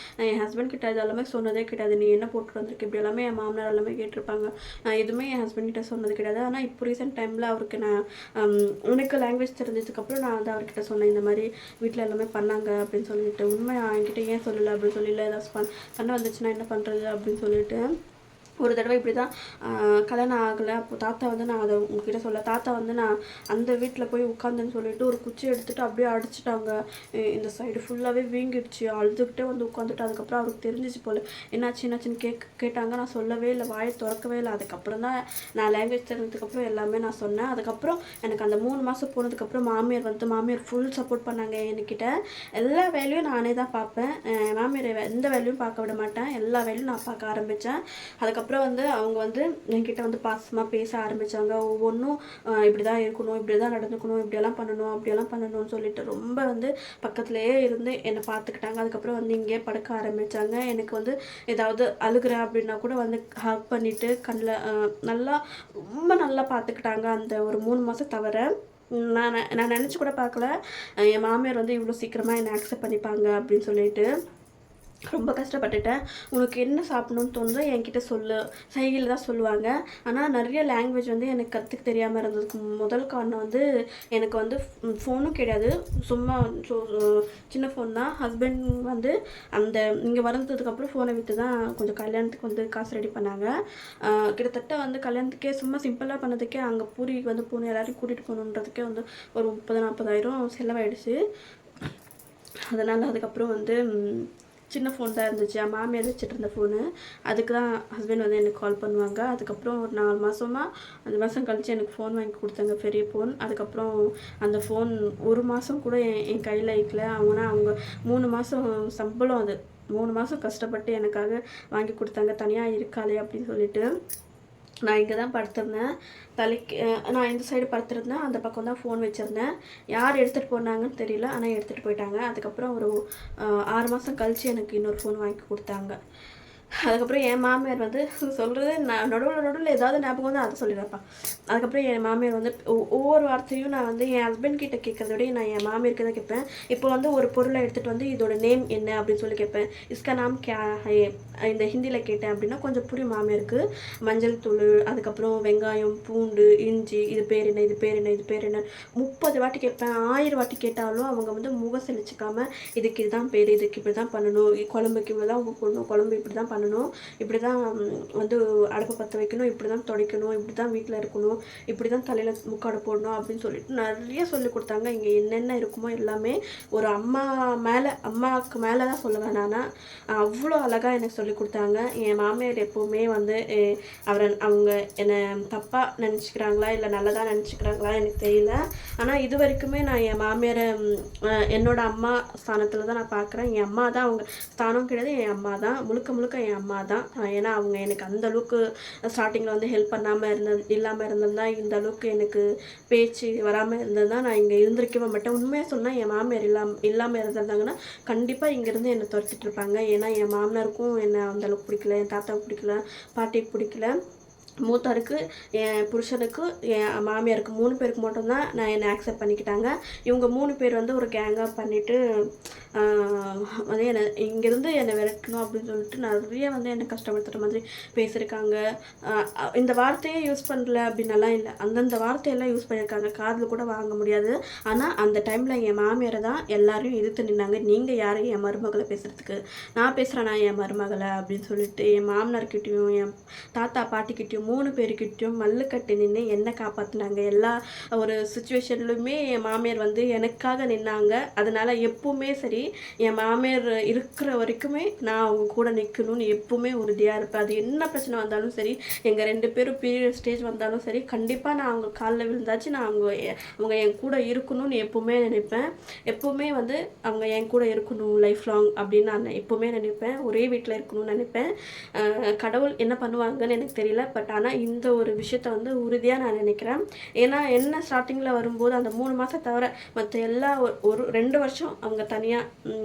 என் ஹஸ்பண்ட் கிட்ட இது எல்லாமே சொன்னதே கிடையாது. நீ என்ன போட்டு வந்திருக்கு இப்படி எல்லாமே என் மாமனார் எல்லாமே கேட்டிருப்பாங்க. நான் எதுவுமே என் ஹஸ்பண்ட் கிட்ட சொன்னது கிடையாது. ஆனால் இப்போ ரீசெண்ட் டைமில் அவருக்கு நான் உனக்கு லாங்குவேஜ் தெரிஞ்சதுக்கப்புறம் நான் வந்து அவர்கிட்ட சொன்னேன், இந்த மாதிரி வீட்டில் எல்லாமே பண்ணாங்க அப்படின்னு சொல்லிட்டு. உண்மை என்கிட்ட ஏன் சொல்லலை அப்படின்னு சொல்லல, ஏதாச்சும் சண்டை வந்துச்சுன்னா என்ன பண்ணுறது அப்படின்னு சொல்லிட்டு. ஒரு தடவை இப்படி தான் கல்யாணம் ஆகலை. அப்போ தாத்தா வந்து நான் அதை உங்ககிட்ட சொல்ல, தாத்தா வந்து நான் அந்த வீட்டில் போய் உட்காந்தேன்னு சொல்லிட்டு ஒரு குச்சி எடுத்துகிட்டு அப்படியே அடிச்சிட்டாங்க. இந்த சைடு ஃபுல்லாகவே வீங்கிடுச்சு. அழுதுகிட்டே வந்து உட்காந்துட்டு. அதுக்கப்புறம் அவருக்கு தெரிஞ்சிச்சு போல் என்னாச்சுன்னு கேட்டாங்க. நான் சொல்லவே இல்லை, வாயை திறக்கவே இல்லை. அதுக்கப்புறம் தான் நான் லாங்குவேஜ் தெரிஞ்சதுக்கப்புறம் எல்லாமே நான் சொன்னேன். அதுக்கப்புறம் எனக்கு அந்த 3 மாதம் போனதுக்கப்புறம் மாமியார் ஃபுல் சப்போர்ட் பண்ணாங்க என்கிட்ட. எல்லா வேலையும் நானே தான் பார்ப்பேன். மாமியார் எந்த வேலையும் பார்க்க விட மாட்டேன். எல்லா வேலையும் நான் பார்க்க ஆரம்பித்தேன். அதுக்கப்புறம் வந்து அவங்க வந்து என்கிட்ட வந்து பாசமாக பேச ஆரம்பித்தாங்க. ஒவ்வொன்றும் இப்படி தான் இருக்கணும், இப்படி தான் நடந்துக்கணும், இப்படியெல்லாம் பண்ணணும், அப்படியெல்லாம் பண்ணணும்னு சொல்லிட்டு ரொம்ப வந்து பக்கத்துலேயே இருந்து என்னை பார்த்துக்கிட்டாங்க. அதுக்கப்புறம் வந்து இங்கேயே படுக்க ஆரம்பித்தாங்க. எனக்கு வந்து ஏதாவது அழுகிறேன் அப்படின்னா கூட வந்து ஹக் பண்ணிவிட்டு கண்ணில் நல்லா ரொம்ப நல்லா பார்த்துக்கிட்டாங்க அந்த ஒரு 3 மாதம் தவிர. நான் நினச்சி கூட பார்க்கல என் மாமியார் வந்து இவ்வளோ சீக்கிரமாக என்னை அக்செப்ட் பண்ணிப்பாங்க அப்படின்னு சொல்லிட்டு. ரொம்ப கஷ்டப்பட்டுட்டேன். உனக்கு என்ன சாப்பிடணும்னு தோணுதோ என்கிட்ட சொல்லு, சைகையில் தான் சொல்லுவாங்க. ஆனால் நிறைய லாங்குவேஜ் வந்து எனக்கு கற்றுக்க தெரியாமல் இருந்ததுக்கு முதல் காரணம் வந்து எனக்கு வந்து ஃபோனும் கிடையாது. சும்மா சின்ன ஃபோன் தான். ஹஸ்பண்ட் வந்து அந்த இங்கே வந்ததுக்கப்புறம் ஃபோனை விற்று தான் கொஞ்சம் கல்யாணத்துக்கு வந்து காசு ரெடி பண்ணாங்க. கிட்டத்தட்ட வந்து கல்யாணத்துக்கே சும்மா சிம்பிளாக பண்ணதுக்கே அங்கே பூரிக்கு வந்து போகணும், எல்லாரையும் கூட்டிகிட்டு போகணுன்றதுக்கே வந்து ஒரு 30,000-40,000 செலவாயிடுச்சு. அதனால் அதுக்கப்புறம் வந்து சின்ன ஃபோன் தான் இருந்துச்சு. என் மாமியார் வச்சுட்டு இருந்த ஃபோனு. அதுக்கு தான் ஹஸ்பண்ட் வந்து எனக்கு கால் பண்ணுவாங்க. அதுக்கப்புறம் ஒரு 4 மாதமாக 5 மாதம் கழித்து எனக்கு ஃபோன் வாங்கி கொடுத்தாங்க, பெரிய ஃபோன். அதுக்கப்புறம் அந்த ஃபோன் 1 மாதம் கூட என் கையில் வைக்கல. அவங்க 3 மாதம் சம்பளம் அது. 3 மாதம் கஷ்டப்பட்டு எனக்காக வாங்கி கொடுத்தாங்க, தனியாக இருக்காளே அப்படின்னு சொல்லிட்டு. நான் இங்கே தான் படுத்திருந்தேன். தலைக்கு நான் இந்த சைடு படுத்திருந்தேன். அந்த பக்கம் தான் ஃபோன் வச்சுருந்தேன். யார் எடுத்துகிட்டு போனாங்கன்னு தெரியல, ஆனால் எடுத்துகிட்டு போயிட்டாங்க. அதுக்கப்புறம் ஒரு 6 மாதம் கழித்து எனக்கு இன்னொரு ஃபோன் வாங்கி கொடுத்தாங்க. அதுக்கப்புறம் என் மாமியார் வந்து சொல்கிறது நான் நடுவில் ஏதாவது ஞாபகம் வந்து அதை சொல்லிடுறப்பா. அதுக்கப்புறம் என் மாமியார் வந்து ஒவ்வொரு வார்த்தையும் நான் வந்து என் ஹஸ்பண்ட் கிட்ட கேட்குறத விட நான் என் மாமியாருக்கு தான் கேட்பேன். இப்போ வந்து ஒரு பொருளை எடுத்துகிட்டு வந்து இதோட நேம் என்ன அப்படின்னு சொல்லி கேட்பேன். இஸ்கா நாம் கே இந்த ஹிந்தியில் கேட்டேன் அப்படின்னா கொஞ்சம் புரியும் மாமியாருக்கு. மஞ்சள் தூள், அதுக்கப்புறம் வெங்காயம், பூண்டு, இஞ்சி, இது பேர் என்ன, இது பேர் என்ன, இது பேர் என்ன 30 வாட்டி கேட்பேன். 1000 வாட்டி கேட்டாலும் அவங்க வந்து முகம் செழிச்சிக்காமல் இதுக்கு இதுதான் பேர், இதுக்கு இப்படி தான் பண்ணணும், குழம்புக்கு இவ்வளோ தான் உப்பு போடணும், குழம்பு இப்படி தான் பண்ணணும், இப்படி தான் வந்து அடுப்பை பற்ற வைக்கணும், இப்படி தான் துடைக்கணும், இப்படி தான் வீட்டில் இருக்கணும், இப்படி தான் தலையில் முக்காடு போடணும் அப்படின்னு சொல்லிட்டு நிறைய சொல்லி கொடுத்தாங்க. இங்கே என்னென்ன இருக்குமோ எல்லாமே ஒரு அம்மாவுக்கு மேலே தான் சொல்லுவேன் நான். அவ்வளோ அழகாக எனக்கு சொல்லி கொடுத்தாங்க. என் மாமியார் எப்போவுமே வந்து அவங்க என்னை தப்பாக நினச்சிக்கிறாங்களா இல்லை நல்லதாக நினச்சிக்கிறாங்களா எனக்கு தெரியல. ஆனால் இது வரைக்குமே நான் என் மாமியாரை என்னோடய அம்மா ஸ்தானத்தில் தான் நான் பார்க்குறேன். என் அம்மா தான், அவங்க ஸ்தானம் கிடையாது, என் அம்மா தான், முழுக்க என் அம்மா தான். ஏன்னா அவங்க எனக்கு அந்த அளவுக்கு ஸ்டார்டிங்கில் வந்து ஹெல்ப் இல்லாமல் இருந்திருந்தா இந்த அளவுக்கு எனக்கு பேச்சு வராமல் இருந்ததுன்னா நான் இங்கே இருந்திருக்கவே மாட்டேன். உண்மையாக சொன்னால் என் மாமியார் இல்லாமல் இருந்திருந்தாங்கன்னா கண்டிப்பாக இங்கேருந்து என்னை துரத்திட்டு இருப்பாங்க. ஏன்னா என் மாமனாருக்கும் என்னை அந்தளவுக்கு பிடிக்கல, என் தாத்தாவுக்கு பிடிக்கல, பாட்டிக்கு பிடிக்கல. மூத்தாருக்கு, என் புருஷனுக்கு, என் மாமியாருக்கு 3 பேருக்கு மட்டும்தான் நான் என்னை ஆக்செப்ட் பண்ணிக்கிட்டாங்க. இவங்க 3 பேர் வந்து ஒரு கேங்காக பண்ணிவிட்டு வந்து என்னை இங்கேருந்து என்னை விரட்டணும் அப்படின்னு சொல்லிட்டு நிறைய வந்து என்னை கஷ்டப்படுத்துகிற மாதிரி பேசியிருக்காங்க. இந்த வார்த்தையே யூஸ் பண்ணல அப்படின்னலாம் இல்லை, அந்தந்த வார்த்தையெல்லாம் யூஸ் பண்ணியிருக்காங்க, காதில் கூட வாங்க முடியாது. ஆனால் அந்த டைமில் என் மாமியாரை தான் எல்லாரையும் எதிர்த்து நின்னாங்க. நீங்கள் யாரும் என் மருமகளை பேசுகிறதுக்கு, நான் பேசுகிறேன்னா என் மருமகளை அப்படின்னு சொல்லிட்டு என் மாமனார்கிட்டையும் என் தாத்தா பாட்டிக்கிட்டையும் 3 பேருக்கிட்டையும் மல்லு கட்டி நின்று என்னை காப்பாற்றினாங்க. எல்லா ஒரு சுச்சுவேஷன்லையுமே என் மாமியார் வந்து எனக்காக நின்னாங்க. அதனால் எப்பவுமே சரி, என் மாமியார் இருக்கிற வரைக்குமே நான் அவங்க கூட நிற்கணும்னு எப்பவுமே உறுதியாக இருப்பேன். அது என்ன பிரச்சனை வந்தாலும் சரி, எங்கள் 2 பேரும் பீரியட் ஸ்டேஜ் வந்தாலும் சரி, கண்டிப்பாக நான் அவங்க காலில் விழுந்தாச்சு நான் அவங்க என் கூட இருக்கணும்னு எப்பவுமே நினைப்பேன். எப்பவுமே வந்து அவங்க என் கூட இருக்கணும் லைஃப் லாங் அப்படின்னு நான் எப்பவுமே நினைப்பேன். ஒரே வீட்டில் இருக்கணும்னு நினைப்பேன். கடவுள் என்ன பண்ணுவாங்கன்னு எனக்கு தெரியல. பட் ஆனால் இந்த ஒரு விஷயத்த வந்து உறுதியாக நான் நினைக்கிறேன். ஏன்னா என்ன ஸ்டார்டிங்கில் வரும்போது அந்த 3 மாதம் தவிர மற்ற எல்லா ஒரு 2 வருஷம் அவங்க தனியாக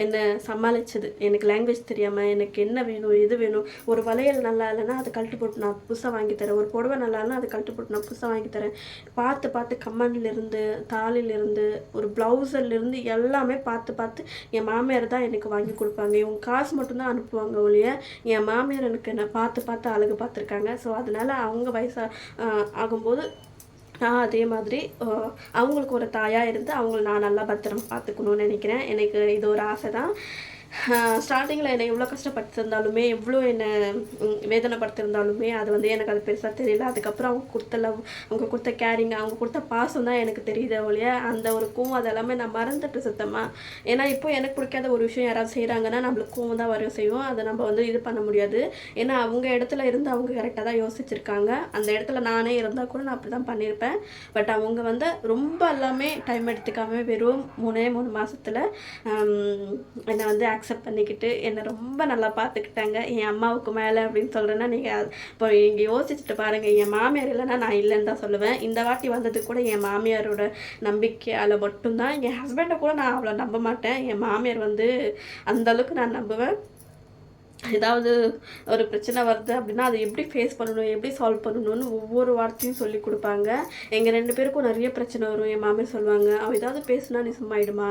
என்னை சமாளித்தது. எனக்கு லாங்குவேஜ் தெரியாமல் எனக்கு என்ன வேணும் எது வேணும், ஒரு வளையல் நல்லா இல்லைன்னா அதை கழட்டு போட்டு நான் புதுசாக வாங்கி தரேன், ஒரு புடவை நல்லா இல்லைன்னா அதை கழட்டு போட்டு நான் புதுசாக வாங்கி தரேன், பார்த்து பார்த்து கம்மன்லேருந்து தாலிலேருந்து ஒரு ப்ளவுஸிலேருந்து எல்லாமே பார்த்து பார்த்து என் மாமியார் தான் எனக்கு வாங்கி கொடுப்பாங்க. இவங்க காசு மட்டும்தான் அனுப்புவாங்க ஒழிய என் மாமியார் எனக்கு என்ன பார்த்து பார்த்து அழகு பார்த்துருக்காங்க. ஸோ அதனால் அவங்க வயசாக ஆகும்போது நான் அதே மாதிரி அவங்களுக்கு ஒரு தாயாக இருந்து அவங்கள நான் நல்லா பத்திரமா பார்த்துக்கணுன்னு நினைக்கிறேன். எனக்கு இது ஒரு ஆசை தான். ஸ்டார்டிங்கில் என்னை எவ்வளோ கஷ்டப்படுத்திருந்தாலுமே, எவ்வளோ என்னை வேதனைப்படுத்திருந்தாலுமே அது வந்து எனக்கு அது பெருசாக தெரியல. அதுக்கப்புறம் அவங்க கொடுத்த லவ், அவங்க கொடுத்த கேரிங், அவங்க கொடுத்த பாசம் தான் எனக்கு தெரியுது ஒழிய அந்த ஒரு கோவம் அதெல்லாமே நான் மறந்துட்டு சுத்தமாக. ஏன்னா இப்போ எனக்கு பிடிக்காத ஒரு விஷயம் யாராவது செய்கிறாங்கன்னா நம்மளுக்கு கோவம் தான் வரும் செய்வோம். அதை நம்ம வந்து இது பண்ண முடியாது. ஏன்னா அவங்க இடத்துல இருந்து அவங்க கரெக்டாக தான் யோசிச்சிருக்காங்க. அந்த இடத்துல நானே இருந்தால் கூட நான் அப்படி தான் பண்ணியிருப்பேன். பட் அவங்க வந்து ரொம்ப எல்லாமே டைம் எடுத்துக்காமல் வெறும் 3 மாதத்தில் என்னை வந்து அக்செப்ட் பண்ணிக்கிட்டு என்னை ரொம்ப நல்லா பார்த்துக்கிட்டாங்க. என் அம்மாவுக்கு மேலே அப்படின்னு சொல்கிறேன்னா நீங்கள் இப்போ இங்கே யோசிச்சுட்டு பாருங்கள். என் மாமியார் இல்லைன்னா நான் இல்லைன்னு தான் சொல்லுவேன். இந்த வாட்டி வந்தது கூட என் மாமியாரோட நம்பிக்கையால் மட்டும்தான். என் ஹஸ்பண்டை கூட நான் அவ்வளோ நம்ப மாட்டேன். என் மாமியார் வந்து அந்தளவுக்கு நான் நம்புவேன். ஏதாவது ஒரு பிரச்சனை வருது அப்படின்னா அதை எப்படி ஃபேஸ் பண்ணணும், எப்படி சால்வ் பண்ணணும்னு ஒவ்வொரு வார்த்தையும் சொல்லி கொடுப்பாங்க. எங்கள் 2 பேருக்கும் நிறைய பிரச்சனை வரும். என் மாமியார் சொல்லுவாங்க, அவள் ஏதாவது பேசுனா நீ சும்மா ஆயிடுமா,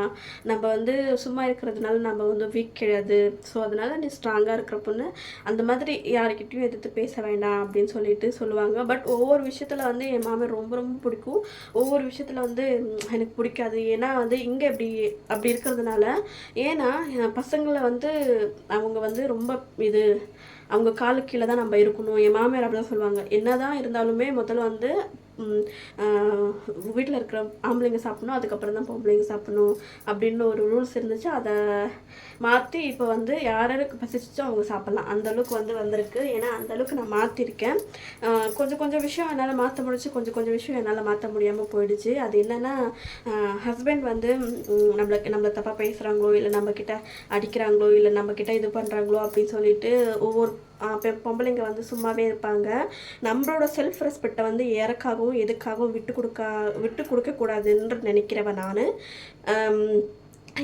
நம்ம வந்து சும்மா இருக்கிறதுனால நம்ம வந்து வீக் கிடையாது, ஸோ அதனால் நீ ஸ்ட்ராங்காக இருக்கிற பொண்ணு, அந்த மாதிரி யார்கிட்டையும் எதிர்த்து பேச வேண்டாம் அப்படின்னு சொல்லிட்டு சொல்லுவாங்க. பட் ஒவ்வொரு விஷயத்தில் வந்து என் மாமியார் ரொம்ப ரொம்ப பிடிக்கும், ஒவ்வொரு விஷயத்தில் வந்து எனக்கு பிடிக்காது. ஏன்னா வந்து இங்கே அப்படி இருக்கிறதுனால. ஏன்னா பசங்களை வந்து அவங்க வந்து ரொம்ப இது அவங்க காலுக்கு கீழே தான் நம்ம இருக்கணும். என் மாமியார் அப்படி தான் சொல்லுவாங்க. என்ன தான் இருந்தாலுமே முதல்ல வந்து வீட்டில் இருக்கிற ஆம்பளைங்க சாப்பிடணும், அதுக்கப்புறம் தான் பொம்பளைங்க சாப்பிடணும் அப்படின்னு ஒரு ரூல்ஸ் இருந்துச்சு. அதை மாற்றி இப்போ வந்து யாருக்கு பசிச்சோ அவங்க சாப்பிட்லாம் அந்தளவுக்கு வந்து வந்திருக்கு. ஏன்னா அந்தளவுக்கு நான் மாற்றிருக்கேன். கொஞ்சம் விஷயம் என்னால் மாற்ற முடிச்சு, கொஞ்சம் விஷயம் என்னால் மாற்ற முடியாமல் போயிடுச்சு. அது என்னென்னா, ஹஸ்பண்ட் வந்து நம்மளை தப்பாக பேசுகிறாங்களோ, இல்லை நம்மக்கிட்ட அடிக்கிறாங்களோ, இல்லை நம்மக்கிட்ட இது பண்ணுறாங்களோ அப்படின்னு சொல்லிட்டு ஒவ்வொரு பொம்பளைங்க வந்து சும்மாவே இருப்பாங்க. நம்மளோட செல்ஃப் ரெஸ்பெக்டை வந்து யாருக்காகவும் எதுக்காகவும் விட்டு கொடுக்கக்கூடாதுன்னு நினைக்கிறவன் நான்.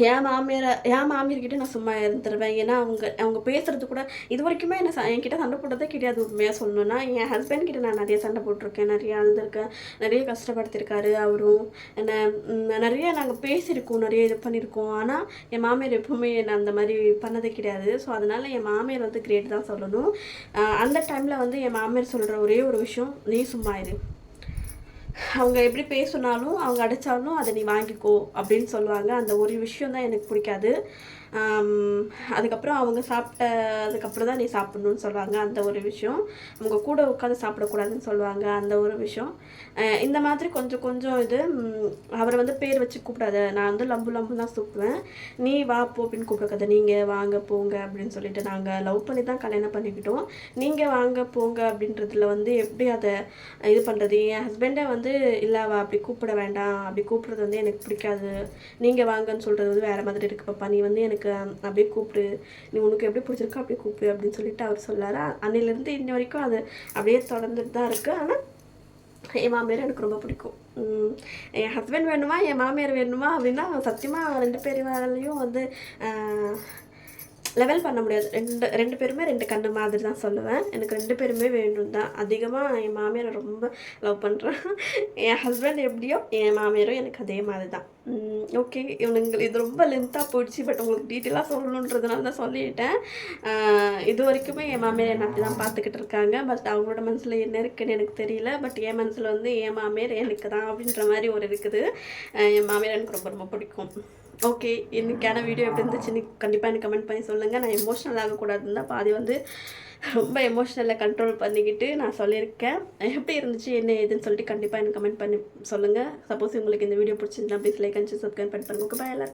என் மாமியார்கிட்ட நான் சும்மா இருந்துருவேன். ஏன்னா அவங்க பேசுகிறது கூட இது வரைக்குமே என்கிட்ட சண்டை போட்டதே கிடையாது. உண்மையாக சொல்லணுன்னா என் ஹஸ்பண்ட் கிட்ட நான் நிறைய சண்டை போட்டிருக்கேன், நிறைய அழுதுருக்கேன், நிறைய கஷ்டப்படுத்திருக்காரு அவரும். நிறைய நாங்கள் பேசியிருக்கோம், நிறைய இது பண்ணியிருக்கோம். ஆனால் என் மாமியார் எப்பவுமே என்னை அந்த மாதிரி பண்ணதே கிடையாது. ஸோ அதனால் என் மாமியார் வந்து கிரேட் தான் சொல்லணும். அந்த டைமில் வந்து என் மாமியார் சொல்கிற ஒரே ஒரு விஷயம், நீ சும்மா இரு, அவங்க எப்படி பேசுனாலும் அவங்க அடித்தாலும் அதை நீ வாங்கிக்கோ அப்படின்னு சொல்லுவாங்க. அந்த ஒரு விஷயம் தான் எனக்கு பிடிக்காது. அதுக்கப்புறம் அவங்க சாப்பிட்டதுக்கப்புறம் தான் நீ சாப்பிட்ணுன்னு சொல்லுவாங்க. அந்த ஒரு விஷயம். அவங்க கூட உட்காந்து சாப்பிடக்கூடாதுன்னு சொல்லுவாங்க. அந்த ஒரு விஷயம். இந்த மாதிரி கொஞ்சம் இது அவரை வந்து பேர் வச்சு கூப்பிடாத, நான் வந்து லம்பு தான் கூப்பிடுவேன். நீ வா போ அப்படின்னு கூப்பிடக்கூடாது, நீங்கள் வாங்க போங்க அப்படின்னு சொல்லிட்டு. நாங்கள் லவ் பண்ணி தான் கல்யாணம் பண்ணிக்கிட்டோம். நீங்கள் வாங்க போங்க அப்படின்றதுல வந்து எப்படி அதை இது பண்ணுறது. என் ஹஸ்பண்டே வந்து இல்லைவா அப்படி கூப்பிட வேண்டாம், அப்படி கூப்பிட்றது வந்து எனக்கு பிடிக்காது, நீங்கள் வாங்கன்னு சொல்கிறது வந்து வேறு மாதிரி இருக்குது பாப்பா, நீ வந்து எனக்கு அப்படியே கூப்பிடு, நீ உனக்கு எப்படி பிடிச்சிருக்கோ அப்படியே கூப்பிடு அப்படின்னு சொல்லிட்டு அவர் சொல்லார். அன்னையிலேருந்து இன்ன வரைக்கும் அது அப்படியே தொடர்ந்துட்டு தான் இருக்குது. ஆனால் என் மாமியார் எனக்கு ரொம்ப பிடிக்கும். என் ஹஸ்பண்ட் வேணுமா என் மாமியார் வேணுமா அப்படின்னா சத்தியமாக 2 பேர் வேலையும் வந்து லெவல் பண்ண முடியாது. ரெண்டு பேருமே 2 கண்ணு மாதிரி தான் சொல்லுவேன். எனக்கு 2 பேருமே வேணும் தான். அதிகமாக என் மாமியாரை ரொம்ப லவ் பண்ணுறேன். என் ஹஸ்பண்ட் எப்படியோ என் மாமியாரும் எனக்கு அதே மாதிரி தான். ஓகே, இது ரொம்ப லென்த்தாக போயிடுச்சு. பட் உங்களுக்கு டீட்டெயிலாக சொல்லணுன்றதுனால தான் சொல்லிட்டேன். இது வரைக்குமே என் மாமியார் என்னை அப்படி தான் பார்த்துக்கிட்டு இருக்காங்க. பட் அவங்களோட மனசில் என்ன இருக்குன்னு எனக்கு தெரியல. பட் என் மனசில் வந்து என் மாமியார் எனக்கு தான் அப்படின்ற மாதிரி ஒரு இருக்குது. என் மாமியார் எனக்கு ரொம்ப ரொம்ப பிடிக்கும். ஓகே, இன்றைக்கான வீடியோ எப்படி இருந்துச்சுன்னு கண்டிப்பாக எனக்கு கமெண்ட் பண்ணி சொல்லுங்கள். நான் எமோஷ்னல் ஆகக்கூடாதுன்னு தான் பாதி வந்து ரொம்ப எமோஷ்னலை கண்ட்ரோல் பண்ணிக்கிட்டு நான் சொல்லியிருக்கேன். எப்படி இருந்துச்சு, என்ன ஏதுன்னு சொல்லிட்டு கண்டிப்பாக எனக்கு கமெண்ட் பண்ணி சொல்லுங்கள். சப்போஸ் உங்களுக்கு இந்த வீடியோ பிடிச்சிருந்தா ப்ளீஸ் லைக் அண்ட் சப்ஸ்கிரைப் பண்ணுங்க. பாய் எல்லாரும்.